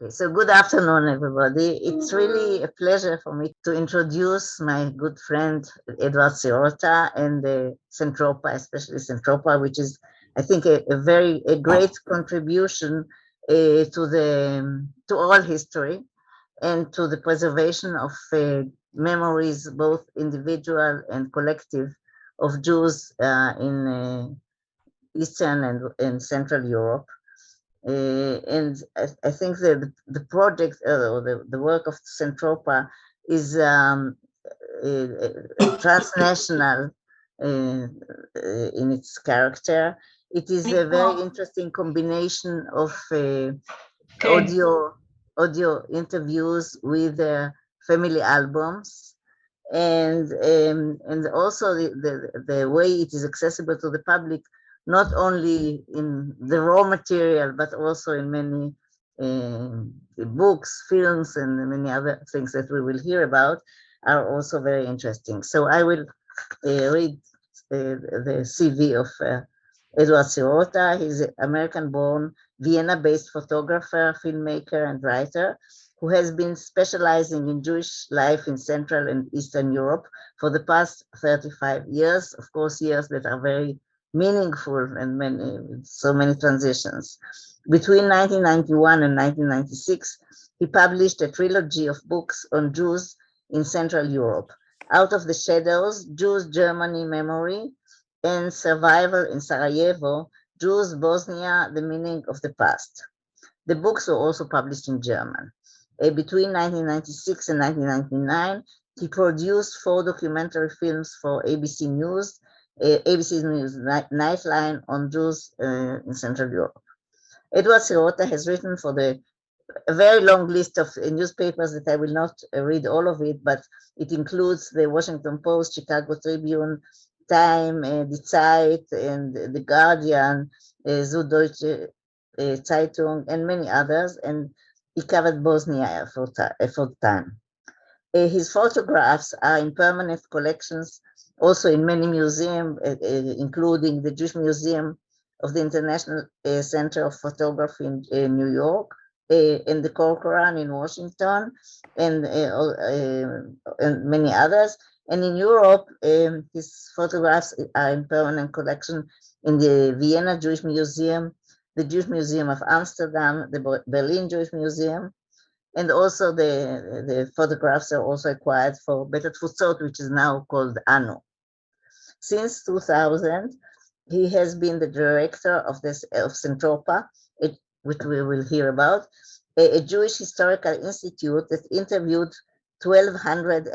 Okay, so good afternoon, everybody. It's really a pleasure for me to introduce my good friend Edward Serotta and Centropa, especially Centropa, which is, I think, a great contribution to all history and to the preservation of memories, both individual and collective, of Jews in Eastern and Central Europe. And I think that the project or the work of Centropa is transnational in its character. It is a very interesting combination of audio interviews with family albums, and also the way it is accessible to the public, not only in the raw material, but also in many books, films, and many other things that we will hear about are also very interesting. So I will read the CV of Edward Serotta. He's an American-born, Vienna-based photographer, filmmaker, and writer who has been specializing in Jewish life in Central and Eastern Europe for the past 35 years, of course, years that are very meaningful and so many transitions. Between 1991 and 1996, he published a trilogy of books on Jews in Central Europe: Out of the Shadows, Jews, Germany, Memory, and Survival in Sarajevo, Jews, Bosnia, The Meaning of the Past. The books were also published in German. Between 1996 and 1999, he produced 4 documentary films for ABC News, ABC News Nightline on Jews in Central Europe. Edward Serotta has written for a very long list of newspapers that I will not read all of it, but it includes the Washington Post, Chicago Tribune, Time, Die Zeit, and The Guardian, Süddeutsche Zeitung, and many others, and he covered Bosnia for time. His photographs are in permanent collections, also in many museums, including the Jewish Museum of the International Center of Photography in New York, in the Corcoran in Washington, and many others. And in Europe, his photographs are in permanent collection in the Vienna Jewish Museum, the Jewish Museum of Amsterdam, the Berlin Jewish Museum, and also the photographs are also acquired for Bet Tfutzot, which is now called ANU. Since 2000, he has been the director of Centropa, which we will hear about, a Jewish historical institute that interviewed 1,200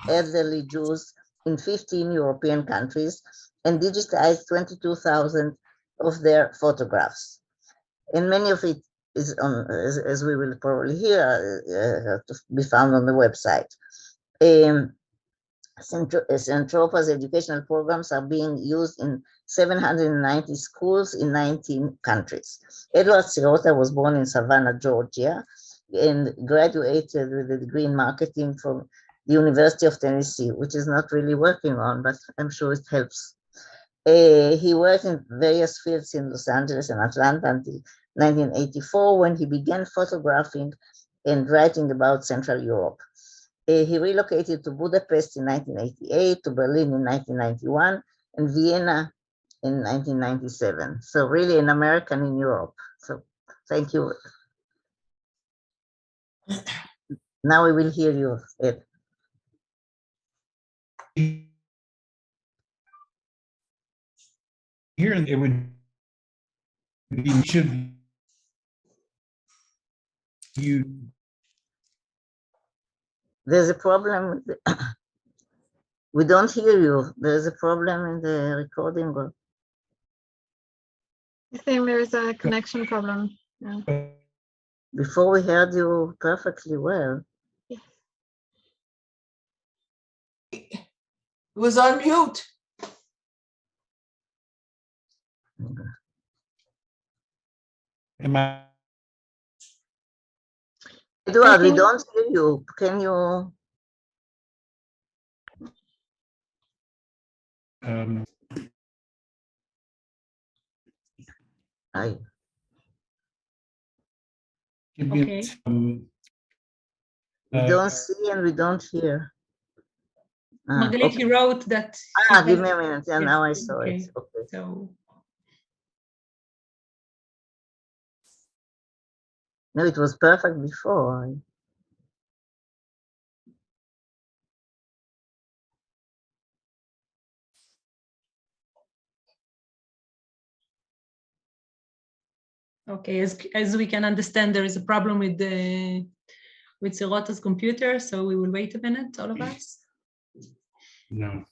elderly Jews in 15 European countries and digitized 22,000 of their photographs. And many of it is on, as we will probably hear, to be found on the website. Centropa's educational programs are being used in 790 schools in 19 countries. Edward Serotta was born in Savannah, Georgia, and graduated with a degree in marketing from the University of Tennessee, which is not really working on, but I'm sure it helps. He worked in various fields in Los Angeles and Atlanta until 1984, when he began photographing and writing about Central Europe. He relocated to Budapest in 1988, to Berlin in 1991, and Vienna in 1997. So really an American in Europe. So thank you. Now we will hear you, Ed. Here it would be should you. There's a problem. We don't hear you. There's a problem in the recording. I think there's a connection problem. Yeah. Before we heard you perfectly well. Yes. It was on mute. Am I? Edward, we don't hear you. Can you? Give me Okay. We don't see and we don't hear. Margalit, Okay. he wrote that. he Give has- me a minute. Yeah, Yes, now I saw okay. it. Okay. So No, it was perfect before. okay, as we can understand, there is a problem with Serotta's computer, so we will wait a minute, all of us. No.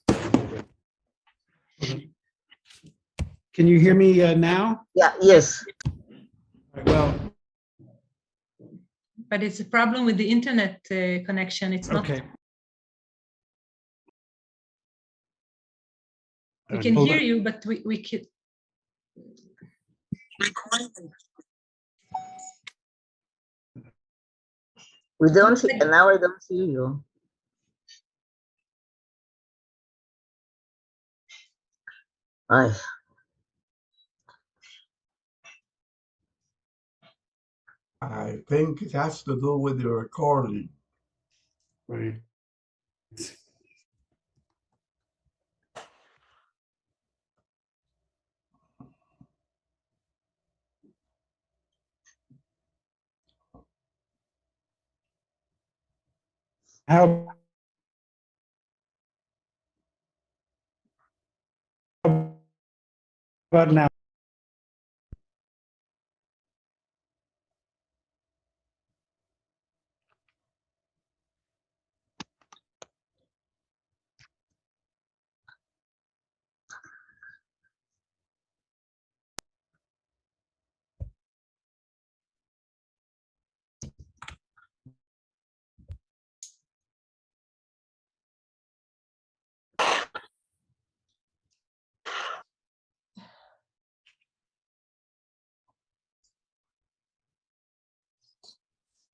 Can you hear me now? Yeah, yes. Well, But it's a problem with the internet connection. It's not. okay. We can Hold hear on. you, but we can. We don't see, and now I don't see you. I think it has to do with the recording. Right. How about now?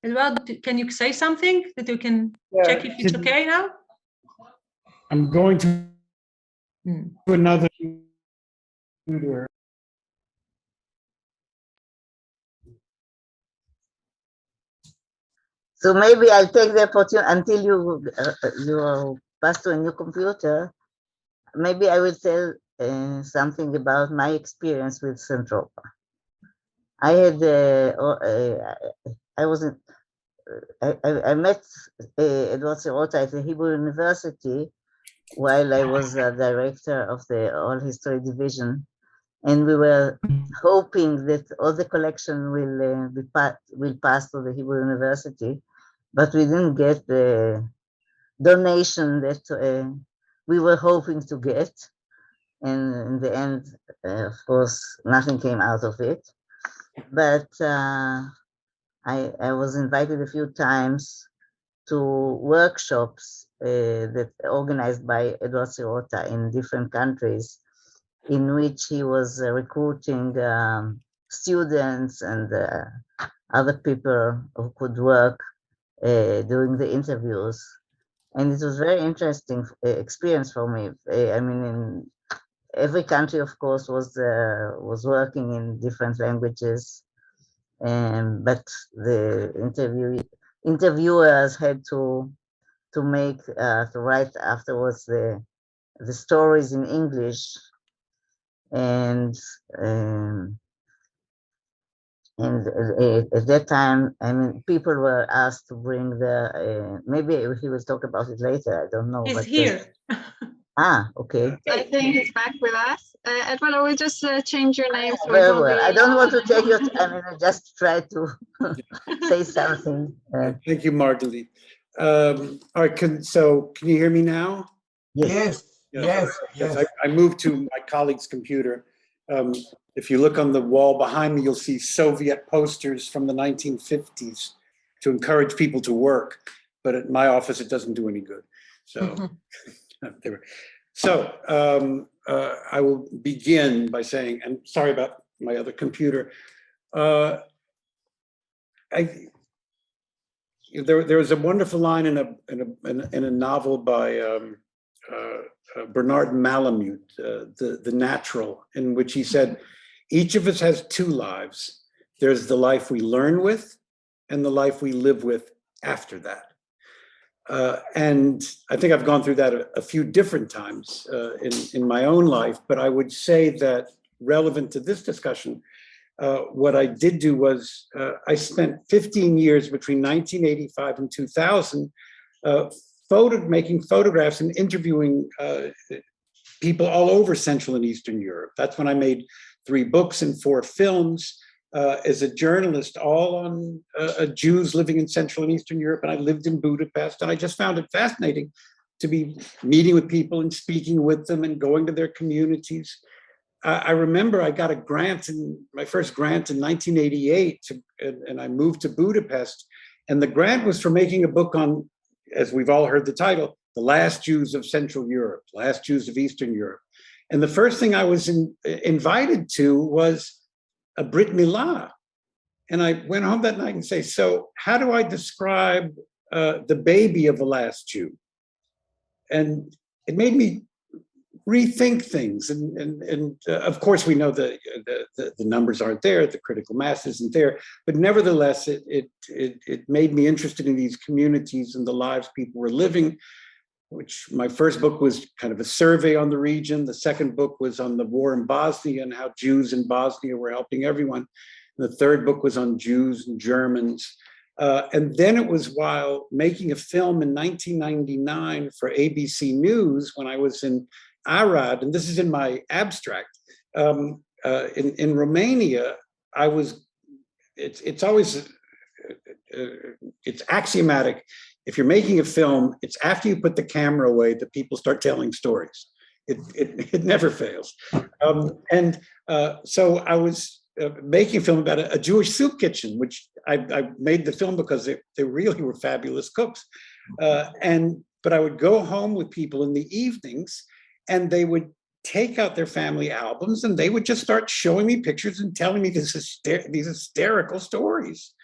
Edward, can you say something that you can check if it's okay now? I'm going to another computer. So maybe I'll take the opportunity until you pass to a new computer. Maybe I will tell something about my experience with Centropa. I had I wasn't. I met Edward Serotta at the Hebrew University while I was director of the Oral History Division, and we were hoping that all the collection will pass to the Hebrew University, but we didn't get the donation that we were hoping to get, and in the end, of course, nothing came out of it. But I was invited a few times to workshops that organized by Edward Serotta in different countries, in which he was recruiting students and other people who could work during the interviews. And it was very interesting experience for me. I mean, in every country, of course, was working in different languages, but the interviewers had to make to write afterwards the stories in English, and at that time, I mean, people were asked to bring maybe he will talk about it later. I don't know. He's but here. Okay. I think he's back with us. Edward, I will just change your name. So Very well. I don't want to take your time. I mean, I just try to say something. Thank you, Margalit. All right, can you hear me now? Yes. Yes. I moved to my colleague's computer. If you look on the wall behind me, you'll see Soviet posters from the 1950s to encourage people to work. But at my office, it doesn't do any good. So, I will begin by saying, and sorry about my other computer. There was a wonderful line in a novel by Bernard Malamute, The Natural, in which he said, each of us has two lives. There's the life we learn with, and the life we live with after that. And I think I've gone through that a few different times in my own life, but I would say that relevant to this discussion, what I did do was I spent 15 years between 1985 and 2000 making photographs and interviewing people all over Central and Eastern Europe. That's when I made 3 books and 4 films as a journalist, all on Jews living in Central and Eastern Europe. And I lived in Budapest, and I just found it fascinating to be meeting with people and speaking with them and going to their communities. I remember I got a grant, my first grant in 1988, and I moved to Budapest. And the grant was for making a book on, as we've all heard the title, The Last Jews of Central Europe, Last Jews of Eastern Europe. And the first thing I was invited to was a Brit Milah. And I went home that night and say, so how do I describe the baby of the last Jew? And it made me rethink things. And of course, we know the numbers aren't there, the critical mass isn't there, but nevertheless, it made me interested in these communities and the lives people were living, which my first book was kind of a survey on the region. The second book was on the war in Bosnia and how Jews in Bosnia were helping everyone. The third book was on Jews and Germans. And then it was while making a film in 1999 for ABC News when I was in Arad, and this is in my abstract, in Romania, it's always, it's axiomatic. If you're making a film, it's after you put the camera away that people start telling stories. It never fails. So I was making a film about a Jewish soup kitchen, which I made the film because they really were fabulous cooks. But I would go home with people in the evenings, and they would take out their family albums and they would just start showing me pictures and telling me these hysterical stories.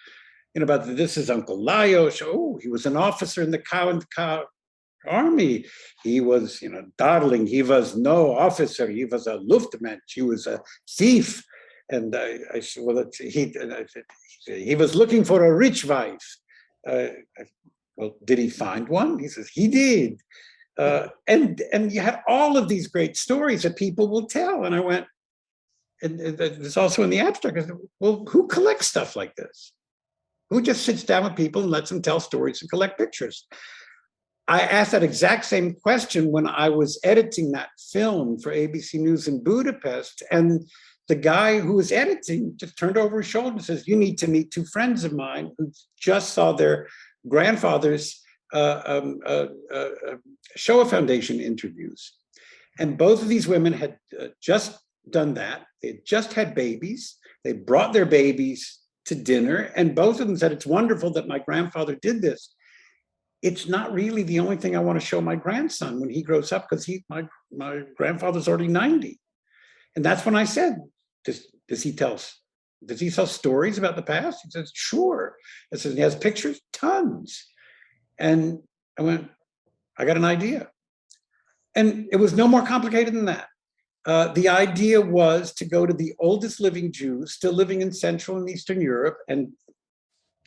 About this is Uncle Lajos. Oh, he was an officer in the Cow and Cow army. He was, dawdling. He was no officer. He was a Luftmensch. He was a thief. And I said, well, he was looking for a rich wife. Well, did he find one? He says, he did. And you had all of these great stories that people will tell. And I went, and it's also in the abstract. I said, well, who collects stuff like this? Who just sits down with people and lets them tell stories and collect pictures? I asked that exact same question when I was editing that film for ABC News in Budapest. And the guy who was editing just turned over his shoulder and says, you need to meet 2 friends of mine who just saw their grandfather's Shoah Foundation interviews. And both of these women had just done that. They had just had babies. They brought their babies to dinner, and both of them said, it's wonderful that my grandfather did this. It's not really the only thing I want to show my grandson when he grows up, because my grandfather's already 90. And that's when I said, does he tell stories about the past? He says, sure. I said, he has pictures, tons. And I went, I got an idea. And it was no more complicated than that. The idea was to go to the oldest living Jews still living in Central and Eastern Europe and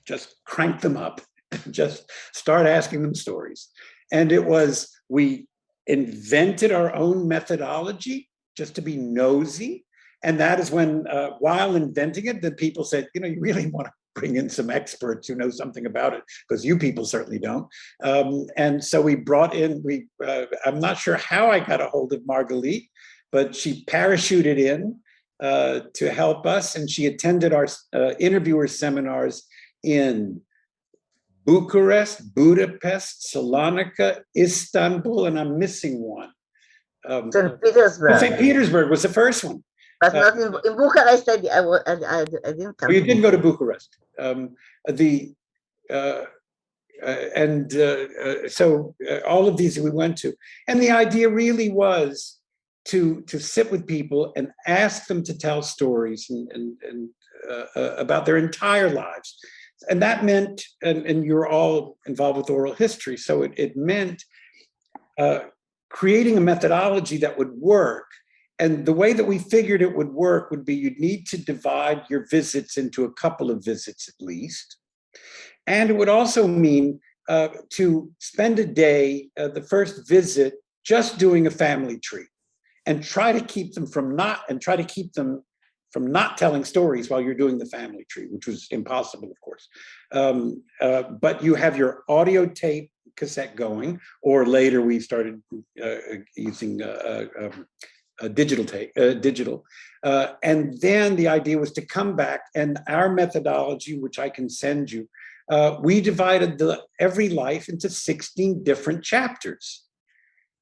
just crank them up, just start asking them stories. And we invented our own methodology just to be nosy. And that is when, while inventing it, the people said, you really want to bring in some experts who know something about it, because you people certainly don't. And so we brought in, I'm not sure how I got a hold of Margalit, but she parachuted in to help us, and she attended our interviewer seminars in Bucharest, Budapest, Salonika, Istanbul, and I'm missing one. St. Petersburg. St. Petersburg was the first one. But not in Bucharest. I didn't come. You didn't go to Bucharest. So all of these we went to. And the idea really was to sit with people and ask them to tell stories and about their entire lives. And that meant, and you're all involved with oral history, so it meant creating a methodology that would work. And the way that we figured it would work would be you'd need to divide your visits into a couple of visits at least. And it would also mean to spend a day, the first visit, just doing a family tree, and try to keep them from not telling stories while you're doing the family tree, which was impossible, of course. But you have your audio tape cassette going, or later we started using digital. And then the idea was to come back, and our methodology, which I can send you, we divided every life into 16 different chapters.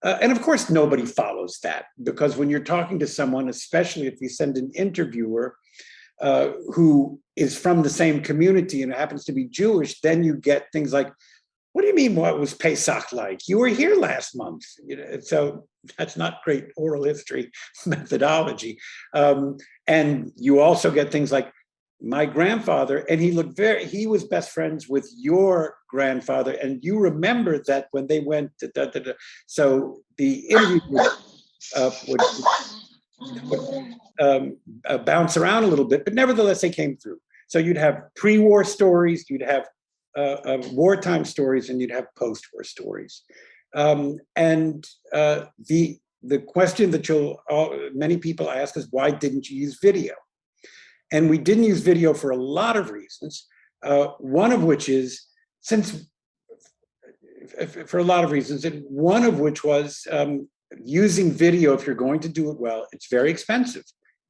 And of course, nobody follows that, because when you're talking to someone, especially if you send an interviewer who is from the same community and happens to be Jewish, then you get things like, what do you mean, what was Pesach like? You were here last month. So that's not great oral history methodology. And you also get things like, my grandfather, and he was best friends with your grandfather, and you remember that when they went to so the interview would bounce around a little bit, but nevertheless they came through. So you'd have pre-war stories, you'd have wartime stories, and you'd have post-war stories. And the question that many people ask is, why didn't you use video? And we didn't use video for a lot of reasons. One of which is, for a lot of reasons, and one of which was using video, if you're going to do it well, it's very expensive.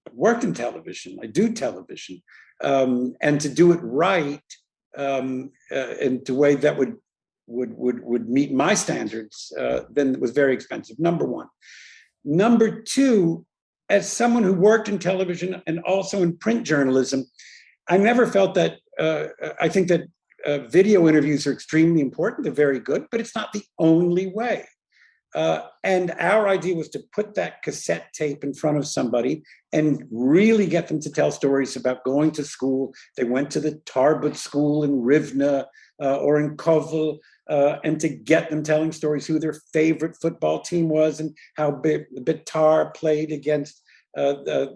I've worked in television, I do television, and to do it right, in a way that would meet my standards, then it was very expensive, number one. Number two, as someone who worked in television and also in print journalism, I never felt that, I think that video interviews are extremely important, they're very good, but it's not the only way. And our idea was to put that cassette tape in front of somebody and really get them to tell stories about going to school. They went to the Tarbut school in Rivne or in Kovel, and to get them telling stories who their favorite football team was and how Bitar played against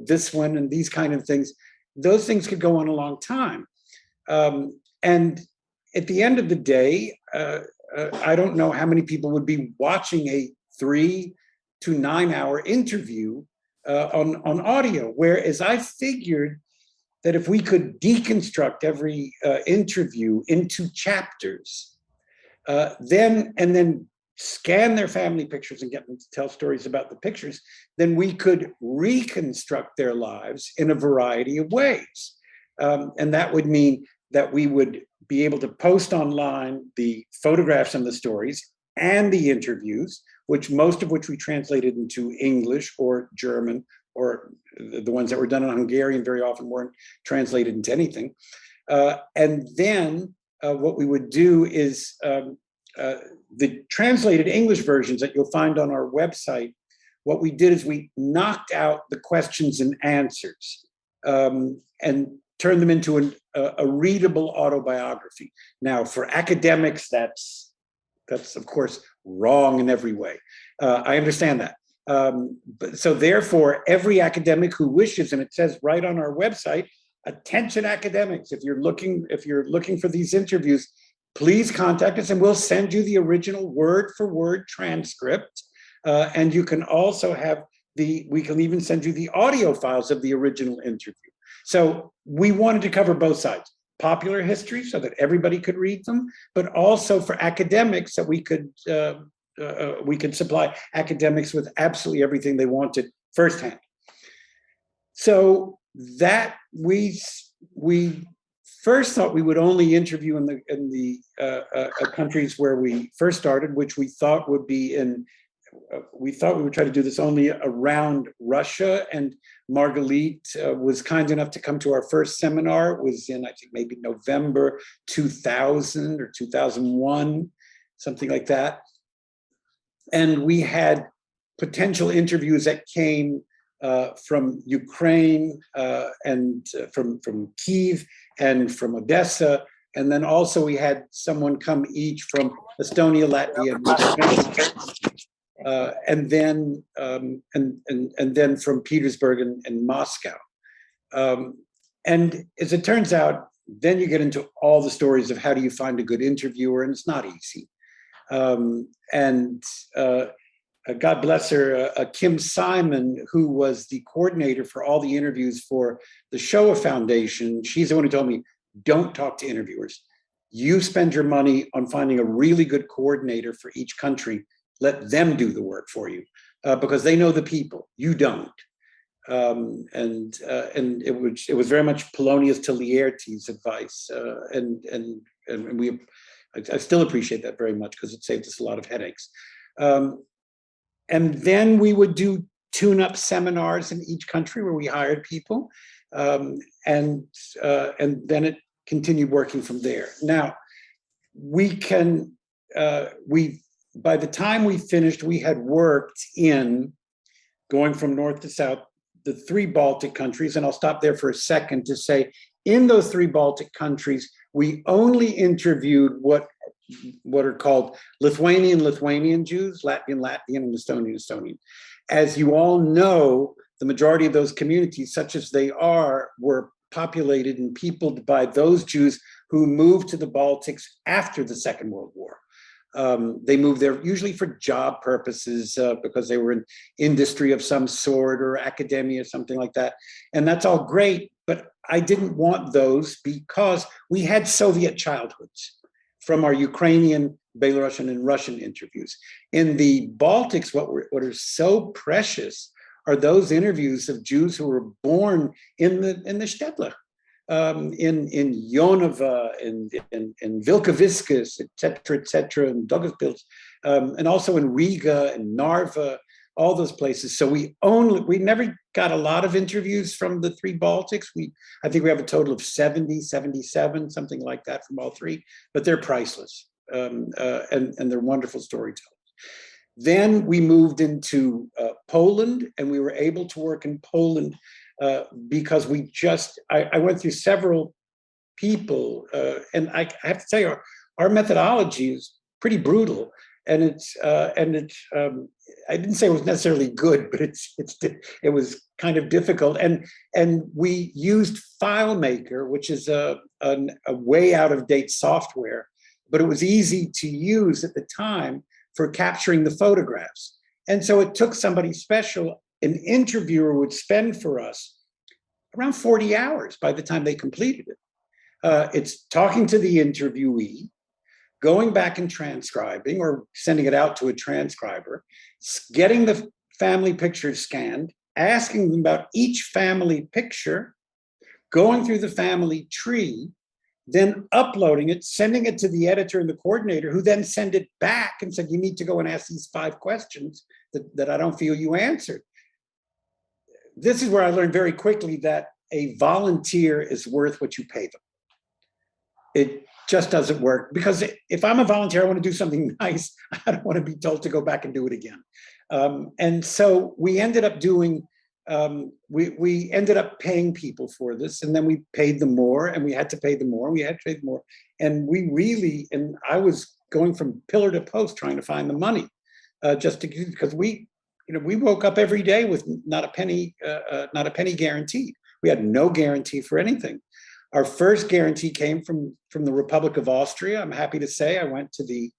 this one and these kind of things. Those things could go on a long time. And at the end of the day, I don't know how many people would be watching a 3 to 9 hour interview on audio, whereas I figured that if we could deconstruct every interview into chapters, then scan their family pictures and get them to tell stories about the pictures, then we could reconstruct their lives in a variety of ways. And that would mean that we would be able to post online the photographs and the stories and the interviews, most of which we translated into English or German, or the ones that were done in Hungarian very often weren't translated into anything. And then what we would do is the translated English versions that you'll find on our website, what we did is we knocked out the questions and answers and turned them into a readable autobiography. Now, for academics, that's of course wrong in every way. I understand that. So therefore, every academic who wishes, and it says right on our website, attention academics, if you're looking for these interviews, please contact us and we'll send you the original word for word transcript. And you can also have we can even send you the audio files of the original interview. So we wanted to cover both sides, popular history so that everybody could read them, but also for academics that we could supply academics with absolutely everything they wanted firsthand. So that we first thought we would only interview in the countries where we first started, which we thought would be we thought we would try to do this only around Russia. And Margalit was kind enough to come to our first seminar. It was in, I think, maybe November 2000 or 2001, something like that. And we had potential interviews that came from Ukraine and from Kyiv and from Odessa. And then also we had someone come each from Estonia, Latvia, and then from Petersburg and Moscow. And as it turns out, then you get into all the stories of how do you find a good interviewer, and it's not easy. God bless her, Kim Simon, who was the coordinator for all the interviews for the Shoah Foundation. She's the one who told me, don't talk to interviewers. You spend your money on finding a really good coordinator for each country. Let them do the work for you because they know the people. You don't. And it was very much Polonius Talierti's advice, and I still appreciate that very much because it saved us a lot of headaches. And then we would do tune-up seminars in each country where we hired people, and then it continued working from there. Now, by the time we finished, we had worked in, going from north to south, the 3 Baltic countries, and I'll stop there for a second to say, in those 3 Baltic countries, we only interviewed what are called Lithuanian Jews, Latvian, and Estonian. As you all know, the majority of those communities, such as they are, were populated and peopled by those Jews who moved to the Baltics after the Second World War. They moved there usually for job purposes because they were in industry of some sort or academia, something like that. And that's all great, but I didn't want those because we had Soviet childhoods from our Ukrainian, Belarusian, and Russian interviews. In the Baltics, what are so precious are those interviews of Jews who were born in the Shtetl, in Jonava, in Vilkaviskas, et cetera, and Daugavpils, and also in Riga and Narva, all those places. So we never got a lot of interviews from the 3 Baltics. I think we have a total of 70, 77, something like that from all 3, but they're priceless, and they're wonderful storytellers. Then we moved into Poland, and we were able to work in Poland because I went through several people, and I have to tell you, our methodology is pretty brutal, and I didn't say it was necessarily good, but it was kind of difficult, and we used FileMaker, which is a way out of date software, but it was easy to use at the time for capturing the photographs. And so it took somebody special. An interviewer would spend for us around 40 hours by the time they completed it. It's talking to the interviewee, going back and transcribing or sending it out to a transcriber, getting the family pictures scanned, asking them about each family picture, going through the family tree, then uploading it, sending it to the editor and the coordinator, who then send it back and said, you need to go and ask these 5 questions that I don't feel you answered. This is where I learned very quickly that a volunteer is worth what you pay them. It just doesn't work, because if I'm a volunteer, I want to do something nice. I don't want to be told to go back and do it again. And so we ended up doing, we ended up paying people for this, and then we paid them more, and we had to pay them more, and we had to pay them more. And and I was going from pillar to post trying to find the money, because we woke up every day with not a penny guaranteed. We had no guarantee for anything. Our first guarantee came from the Republic of Austria. I'm happy to say I went to the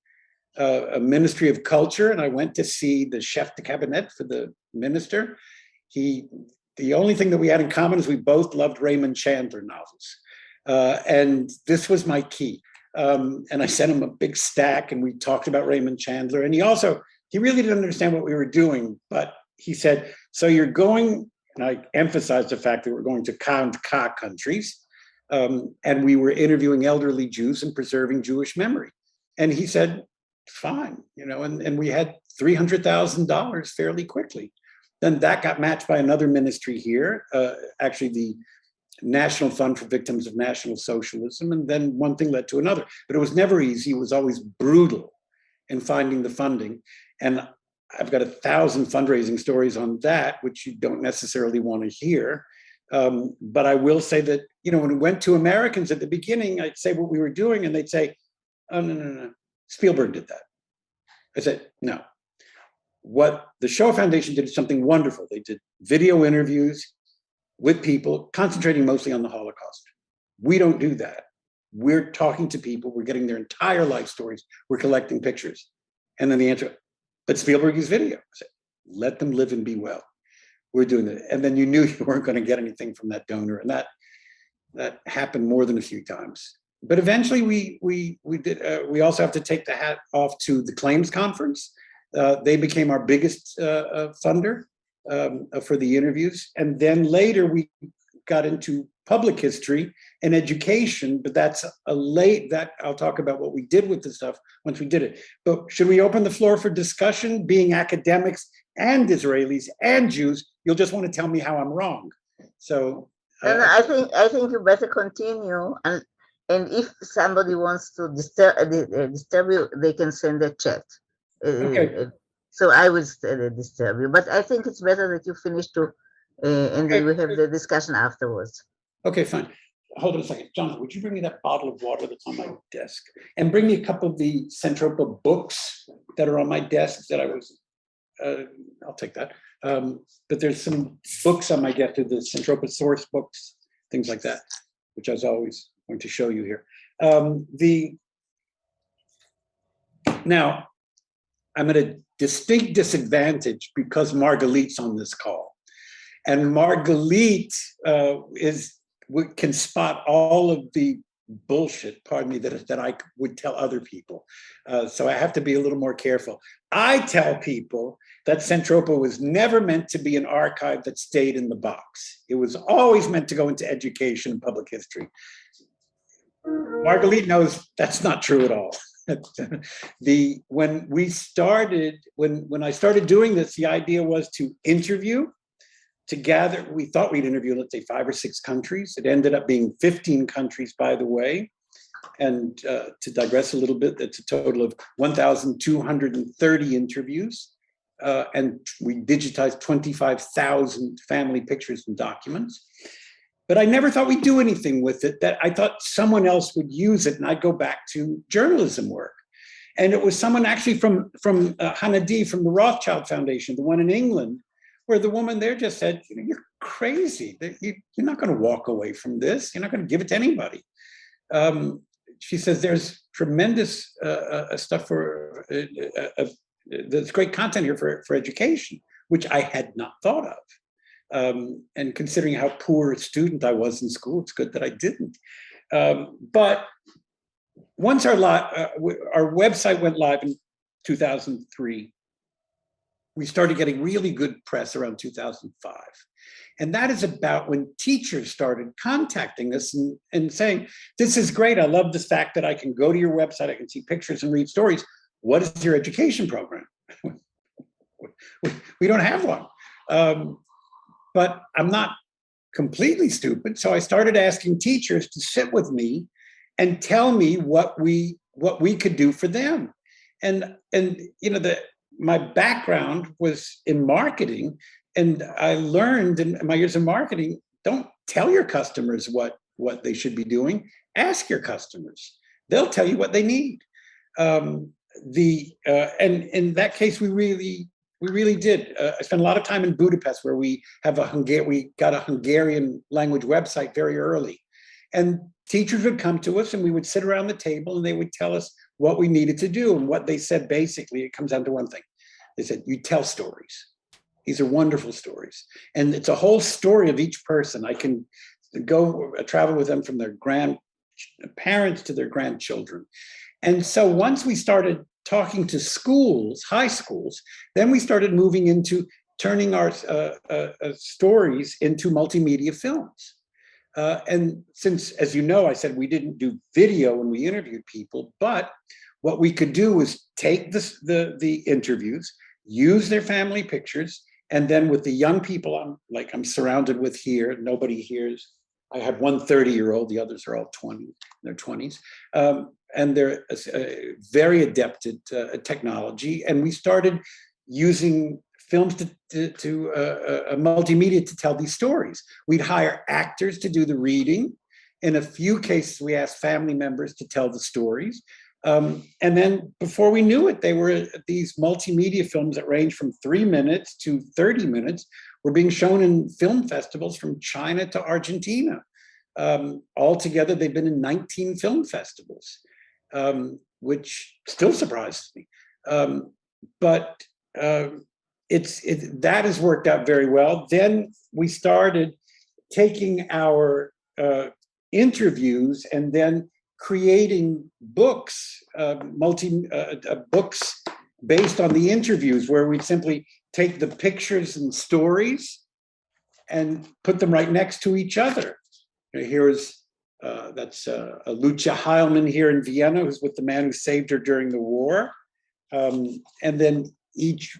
Ministry of Culture, and I went to see the chef de cabinet for the minister. The only thing that we had in common is we both loved Raymond Chandler novels. And this was my key. And I sent him a big stack, and we talked about Raymond Chandler. And he really didn't understand what we were doing, but he said, so you're going, and I emphasized the fact that we're going to K countries. And we were interviewing elderly Jews and preserving Jewish memory. And he said, fine, and we had $300,000 fairly quickly. Then that got matched by another ministry here, actually the National Fund for Victims of National Socialism. And then one thing led to another, but it was never easy. It was always brutal in finding the funding. And I've got 1,000 fundraising stories on that, which you don't necessarily want to hear. But I will say that, when we went to Americans at the beginning, I'd say what we were doing, and they'd say, oh, no, Spielberg did that. I said, no. What the Shoah Foundation did is something wonderful. They did video interviews with people, concentrating mostly on the Holocaust. We don't do that. We're talking to people, we're getting their entire life stories, we're collecting pictures. And then the answer, but Spielberg used video. I said, let them live and be well. We're doing that. And then you knew you weren't going to get anything from that donor. And that happened more than a few times. But eventually we did. We also have to take the hat off to the Claims Conference. They became our biggest funder for the interviews. And then later we got into public history and education, but that's that I'll talk about what we did with the stuff once we did it. But should we open the floor for discussion? Being academics and Israelis and Jews, you'll just want to tell me how I'm wrong. So I think you better continue, and if somebody wants to disturb you, they can send a chat. Okay. So I will disturb you, but I think it's better that you finish and then we have the discussion afterwards. Okay, fine. Hold on a second. Jonathan, would you bring me that bottle of water that's on my desk? And bring me a couple of the Centropa books that are on my desk that I was, I'll take that. But there's some books on my desk, the Centropa source books, things like that, which I was always going to show you here. Now, I'm at a distinct disadvantage because Margalit's on this call. And Margalit can spot all of the bullshit, pardon me, that I would tell other people. So I have to be a little more careful. I tell people that Centropa was never meant to be an archive that stayed in the box. It was always meant to go into education and public history. Margalit knows that's not true at all. When I started doing this, the idea was to interview, to gather. We thought we'd interview, let's say, 5 or 6 countries. It ended up being 15 countries, by the way. And to digress a little bit, that's a total of 1,230 interviews. And we digitized 25,000 family pictures and documents. But I never thought we'd do anything with it, that I thought someone else would use it and I'd go back to journalism work. And it was someone actually from Hannah D from the Rothschild Foundation, the one in England, where the woman there just said, you're crazy. You're not going to walk away from this. You're not going to give it to anybody. She says there's tremendous stuff for, there's great content here for education, which I had not thought of. And considering how poor a student I was in school, it's good that I didn't. But once our website went live in 2003, we started getting really good press around 2005. And that is about when teachers started contacting us and saying, this is great. I love the fact that I can go to your website, I can see pictures and read stories. What is your education program? We don't have one. But I'm not completely stupid. So I started asking teachers to sit with me and tell me what we could do for them. And my background was in marketing, and I learned in my years of marketing, don't tell your customers what they should be doing. Ask your customers. They'll tell you what they need. And in that case, we really did. I spent a lot of time in Budapest, where we got a Hungarian language website very early. And teachers would come to us and we would sit around the table and they would tell us what we needed to do. And what they said, basically, it comes down to one thing. They said, you tell stories. These are wonderful stories. And it's a whole story of each person. I can travel with them from their grandparents to their grandchildren. And so once we started talking to schools, high schools, then we started moving into turning our stories into multimedia films. And since, as you know, I said we didn't do video when we interviewed people, but what we could do was take the interviews, use their family pictures, and then with the young people I'm surrounded with here, nobody hears. I have one 30-year-old, the others are all 20, in their 20s. And they're very adept at technology. And we started using films to multimedia to tell these stories. We'd hire actors to do the reading. In a few cases, we asked family members to tell the stories. And then before we knew it, they were these multimedia films that range from 3 minutes to 30 minutes were being shown in film festivals from China to Argentina. Altogether, they've been in 19 film festivals, which still surprises me. But that has worked out very well. Then we started taking our interviews and then creating books, books based on the interviews, where we simply take the pictures and stories and put them right next to each other. Here's that's Lucia Heilmann here in Vienna, who's with the man who saved her during the war, and then each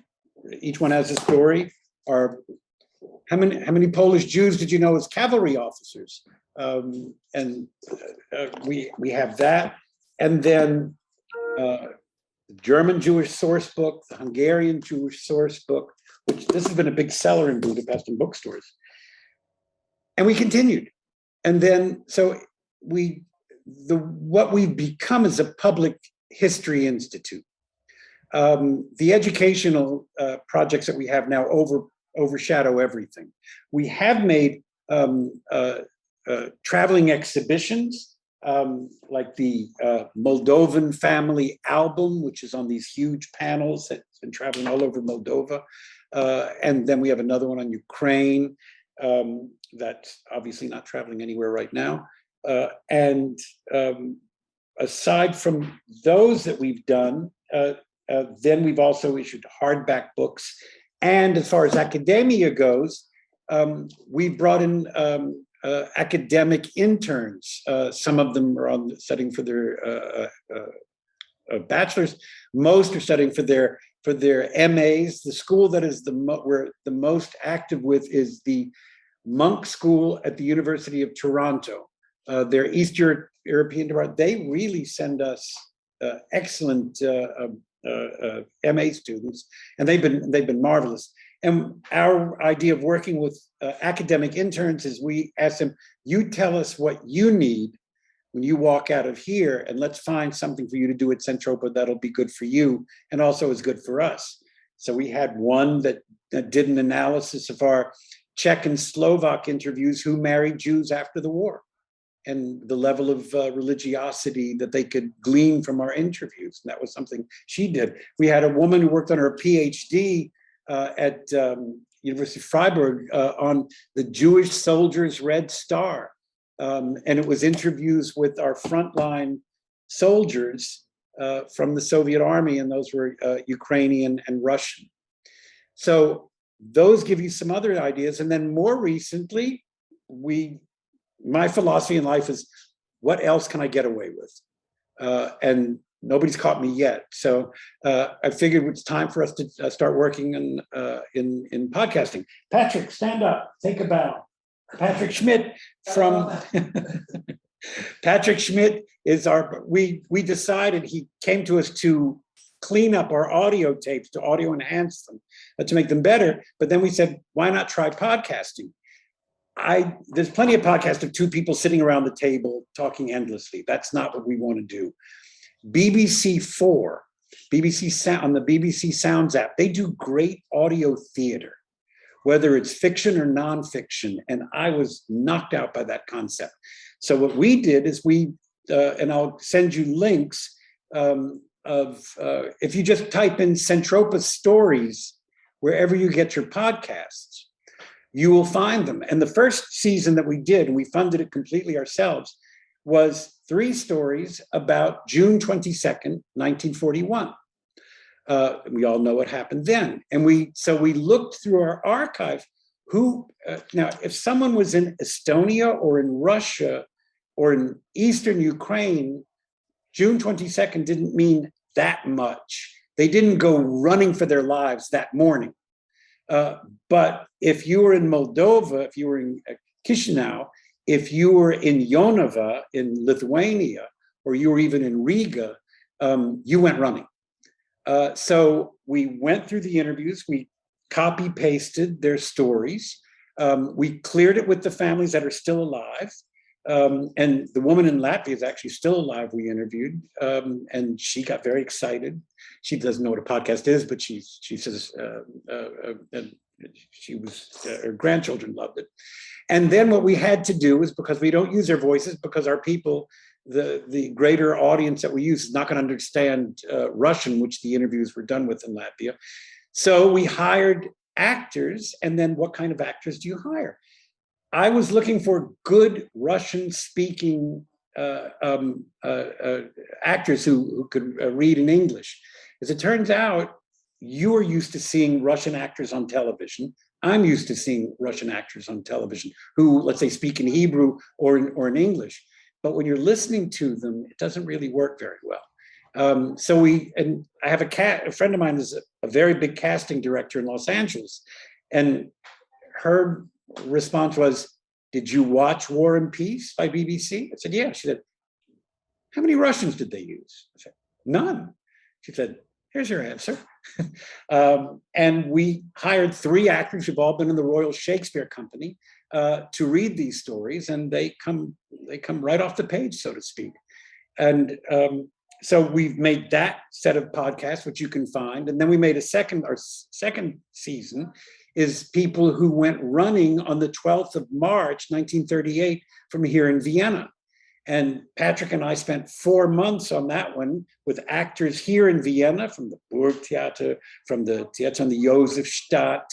one has a story. Or how many Polish Jews did you know as cavalry officers? And we have that, and then the German Jewish source book, the Hungarian Jewish source book, which this has been a big seller in Budapest in bookstores. And we continued. And then, so what we've become is a public history institute. The educational projects that we have now overshadow everything. We have made traveling exhibitions, like the Moldovan family album, which is on these huge panels that's been traveling all over Moldova. And then we have another one on Ukraine, that's obviously not traveling anywhere right now. And aside from those that we've done, then we've also issued hardback books. And as far as academia goes, we've brought in academic interns. Some of them are studying for their bachelor's. Most are studying for their MAs. The school that is we're the most active with is the Monk School at the University of Toronto. They're East European. They really send us excellent MA students, and they've been marvelous. And our idea of working with academic interns is we ask them, you tell us what you need when you walk out of here, and let's find something for you to do at Centropa that'll be good for you and also is good for us. So we had one that did an analysis of our Czech and Slovak interviews who married Jews after the war, and the level of religiosity that they could glean from our interviews. And that was something she did. We had a woman who worked on her PhD at University of Freiburg on the Jewish Soldiers' Red Star. And it was interviews with our frontline soldiers from the Soviet army, and those were Ukrainian and Russian. So those give you some other ideas. And then more recently, my philosophy in life is, what else can I get away with? And nobody's caught me yet. So I figured it's time for us to start working in podcasting. Patrick, stand up, take a bow. Patrick Schmidt from Patrick Schmidt is we decided, he came to us to clean up our audio tapes, to audio enhance them, to make them better. But then we said, why not try podcasting? There's plenty of podcasts of two people sitting around the table talking endlessly. That's not what we want to do. BBC4, on the BBC Sounds app, they do great audio theater, whether it's fiction or nonfiction. And I was knocked out by that concept. So what we did is and I'll send you links if you just type in Centropa stories, wherever you get your podcasts, you will find them. And the first season that we did, and we funded it completely ourselves, was 3 stories about June 22nd, 1941. We all know what happened then. And so we looked through our archive, now, if someone was in Estonia or in Russia or in Eastern Ukraine, June 22nd didn't mean that much. They didn't go running for their lives that morning. But if you were in Moldova, if you were in Chisinau, if you were in Jonava in Lithuania, or you were even in Riga, you went running. So we went through the interviews, we copy-pasted their stories, we cleared it with the families that are still alive. And the woman in Latvia is actually still alive, we interviewed, and she got very excited. She doesn't know what a podcast is, but she says her grandchildren loved it. And then what we had to do is, because we don't use their voices, because our people, the greater audience that we use is not going to understand Russian, which the interviews were done with in Latvia. So we hired actors. And then what kind of actors do you hire? I was looking for good Russian-speaking actors who could read in English. As it turns out, you are used to seeing Russian actors on television. I'm used to seeing Russian actors on television who, let's say, speak in Hebrew or in English. But when you're listening to them, it doesn't really work very well. And I have a friend of mine is a very big casting director in Los Angeles. And her response was, "Did you watch War and Peace by BBC?" I said, "Yeah." She said, "How many Russians did they use?" I said, "None." She said, "Here's your answer." And we hired 3 actors who've all been in the Royal Shakespeare Company to read these stories, and they come right off the page, so to speak. And so we've made that set of podcasts, which you can find, and then we made our second season is people who went running on the 12th of March, 1938, from here in Vienna. And Patrick and I spent 4 months on that one with actors here in Vienna, from the Burgtheater, from the Theater on the Josefstadt.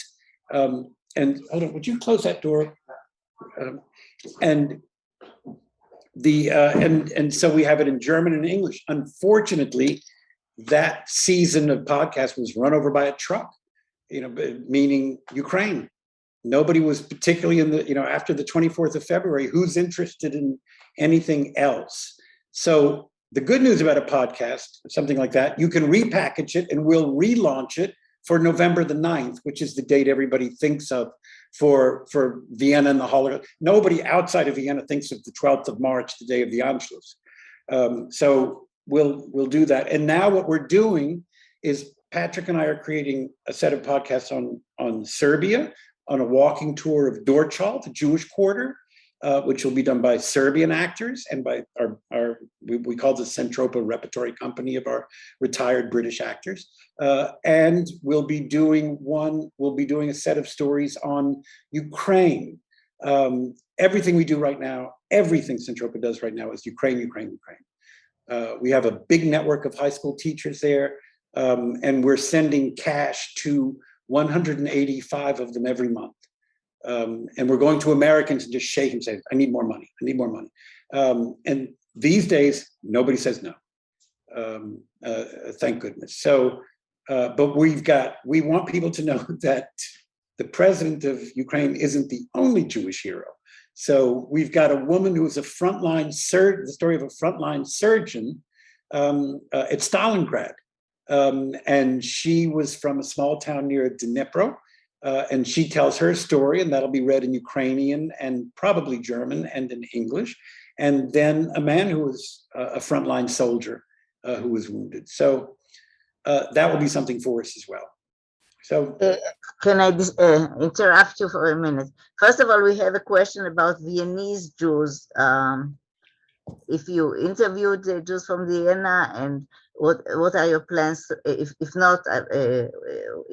And hold on, would you close that door? And so we have it in German and English. Unfortunately, that season of podcast was run over by a truck, meaning Ukraine. Nobody was particularly after the 24th of February, who's interested in anything else? So the good news about a podcast, something like that, you can repackage it and we'll relaunch it for November the 9th, which is the date everybody thinks of for Vienna and the Holocaust. Nobody outside of Vienna thinks of the 12th of March, the day of the Anschluss. So we'll do that. And now what we're doing is Patrick and I are creating a set of podcasts on Serbia, on a walking tour of Dorchal, the Jewish quarter, which will be done by Serbian actors and by we call the Centropa repertory company of our retired British actors. And we'll be doing a set of stories on Ukraine. Everything we do right now, everything Centropa does right now is Ukraine, Ukraine, Ukraine. We have a big network of high school teachers there, and we're sending cash to 185 of them every month. And we're going to Americans and just shake and say, "I need more money. I need more money." And these days, nobody says no. Thank goodness. So, but we want people to know that the president of Ukraine isn't the only Jewish hero. So we've got a woman who is a frontline surgeon, the story of a frontline surgeon at Stalingrad. And she was from a small town near Dnipro. And she tells her story, and that'll be read in Ukrainian and probably German and in English. And then a man who was a frontline soldier who was wounded. So that will be something for us as well. So can I interrupt you for a minute? First of all, we have a question about Viennese Jews. If you interviewed the Jews from Vienna, and what are your plans? If not,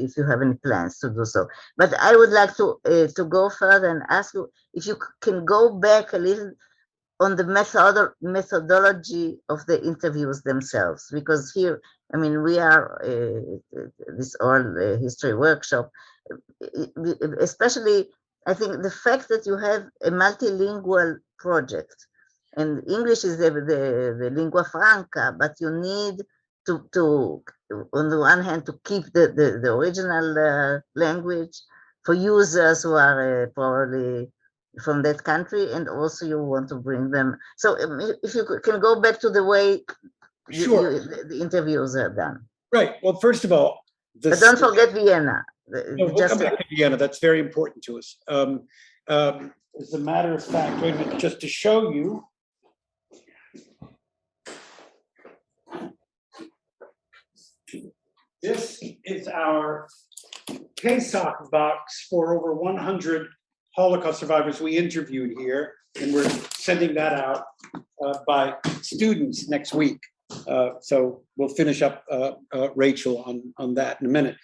if you have any plans to do so. But I would like to go further and ask you if you can go back a little on the methodology of the interviews themselves, because here, I mean, we are this oral history workshop, especially I think the fact that you have a multilingual project. And English is the lingua franca, but you need to on the one hand, to keep the original language for users who are probably from that country, and also you want to bring them. So if you can go back to the way sure. the interviews are done. Right. Well, first of all, but don't forget Vienna. We'll come back to Vienna. That's very important to us. As a matter of fact, wait a minute, just to show you. This is our Pesach box for over 100 Holocaust survivors we interviewed here, and we're sending that out by students next week. So we'll finish up, Rachel, on that in a minute.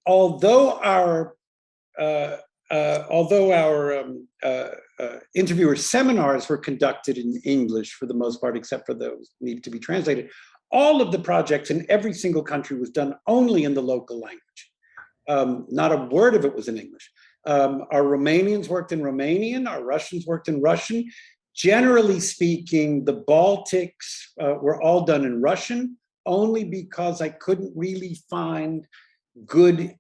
Although our although our interviewer seminars were conducted in English for the most part, except for those needed to be translated, all of the projects in every single country was done only in the local language. Not a word of it was in English. Our Romanians worked in Romanian, our Russians worked in Russian. Generally speaking, the Baltics were all done in Russian, only because I couldn't really find good.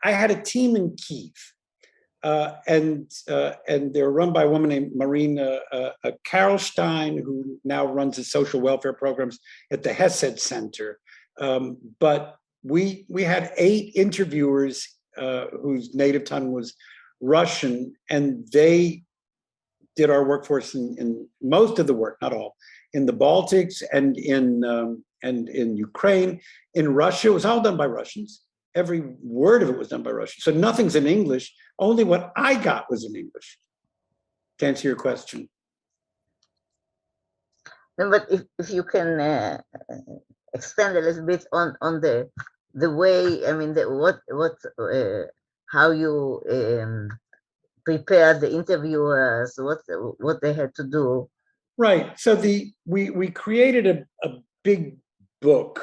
I had a team in Kiev, and they're run by a woman named Marina Karlstein, who now runs the social welfare programs at the Hesed Center. But we had 8 interviewers whose native tongue was Russian, and they did our workforce in most of the work, not all, in the Baltics and in Ukraine. In Russia, it was all done by Russians. Every word of it was done by Russians. So nothing's in English. Only what I got was in English. To answer your question. No, but if you can expand a little bit on the way, I mean, how you prepared the interviewers, what they had to do. Right. So we created a big book.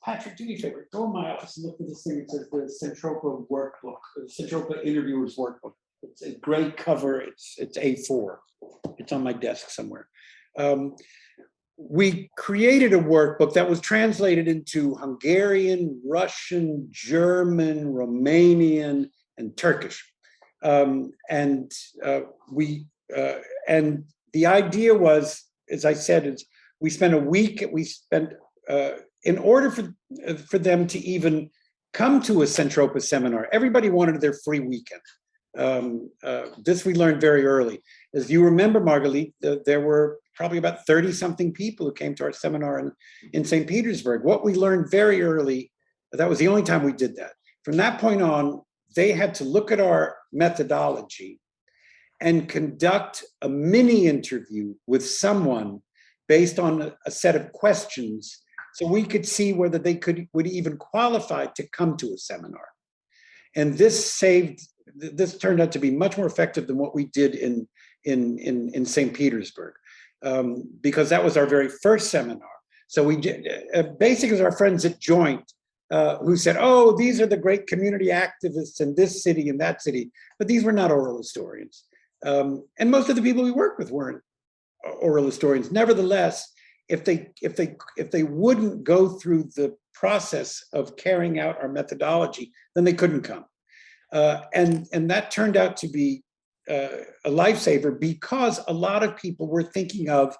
Patrick, do me a favor. Go in my office and look at this thing. It says the Centropa workbook, the Centropa interviewers workbook. It's a great cover. It's A4. It's on my desk somewhere. We created a workbook that was translated into Hungarian, Russian, German, Romanian, and Turkish. And the idea was, as I said, is we spent a week. In order for them to even come to a Centropa seminar, everybody wanted their free weekend. This we learned very early. As you remember, Margalit, there were probably about 30-something people who came to our seminar in St. Petersburg. What we learned very early, that was the only time we did that. From that point on, they had to look at our methodology and conduct a mini interview with someone based on a set of questions, so we could see whether they would even qualify to come to a seminar. And this turned out to be much more effective than what we did in St. Petersburg, because that was our very first seminar. So we did, basically, our friends at Joint who said, "Oh, these are the great community activists in this city and that city," but these were not oral historians, and most of the people we worked with weren't oral historians. Nevertheless, if they wouldn't go through the process of carrying out our methodology, then they couldn't come. And that turned out to be a lifesaver, because a lot of people were thinking of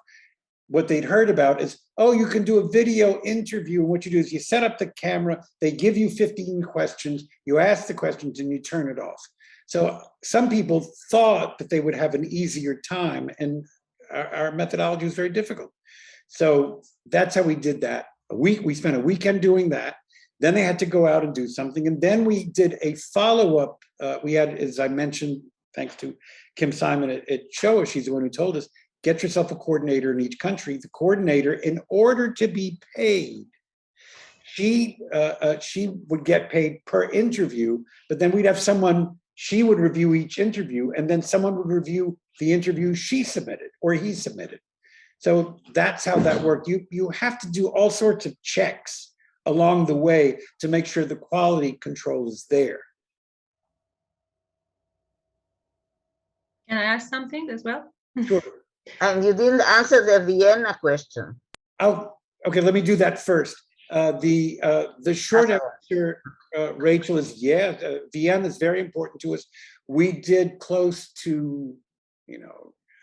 what they'd heard about is, oh, you can do a video interview. And what you do is you set up the camera, they give you 15 questions, you ask the questions and you turn it off. So some people thought that they would have an easier time, and our methodology was very difficult. So that's how we did that. We spent a weekend doing that. Then they had to go out and do something. And then we did a follow-up. We had, as I mentioned, thanks to Kim Simon at Showa, she's the one who told us, get yourself a coordinator in each country. The coordinator, in order to be paid, she would get paid per interview, but then we'd have someone, she would review each interview, and then someone would review the interview she submitted or he submitted. So that's how that worked. You have to do all sorts of checks along the way to make sure the quality control is there. Can I ask something as well? Sure. And you didn't answer the Vienna question. Oh, okay, let me do that first. The short answer, Rachel, is yeah, Vienna is very important to us. We did close to,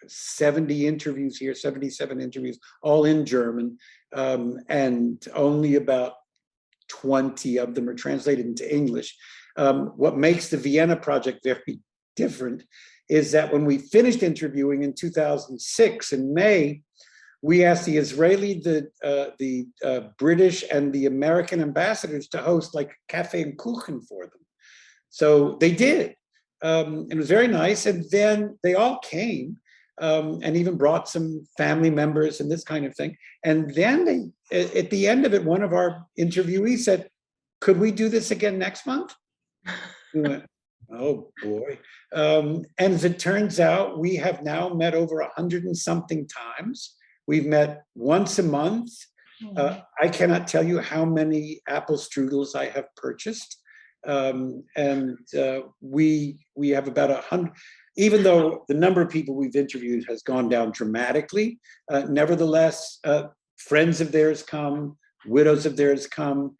70 interviews here, 77 interviews, all in German, and only about 20 of them are translated into English. What makes the Vienna project very different is that when we finished interviewing in 2006 in May, we asked the Israeli, the British, and the American ambassadors to host like cafe and kuchen for them. So they did. It was very nice. And then they all came and even brought some family members and this kind of thing. And then at the end of it, one of our interviewees said, "Could we do this again next month?" We went, Oh boy. And as it turns out, we have now met over 100 and something times. We've met once a month. I cannot tell you how many apple strudels I have purchased. And we have about 100, even though the number of people we've interviewed has gone down dramatically, nevertheless, friends of theirs come, widows of theirs come.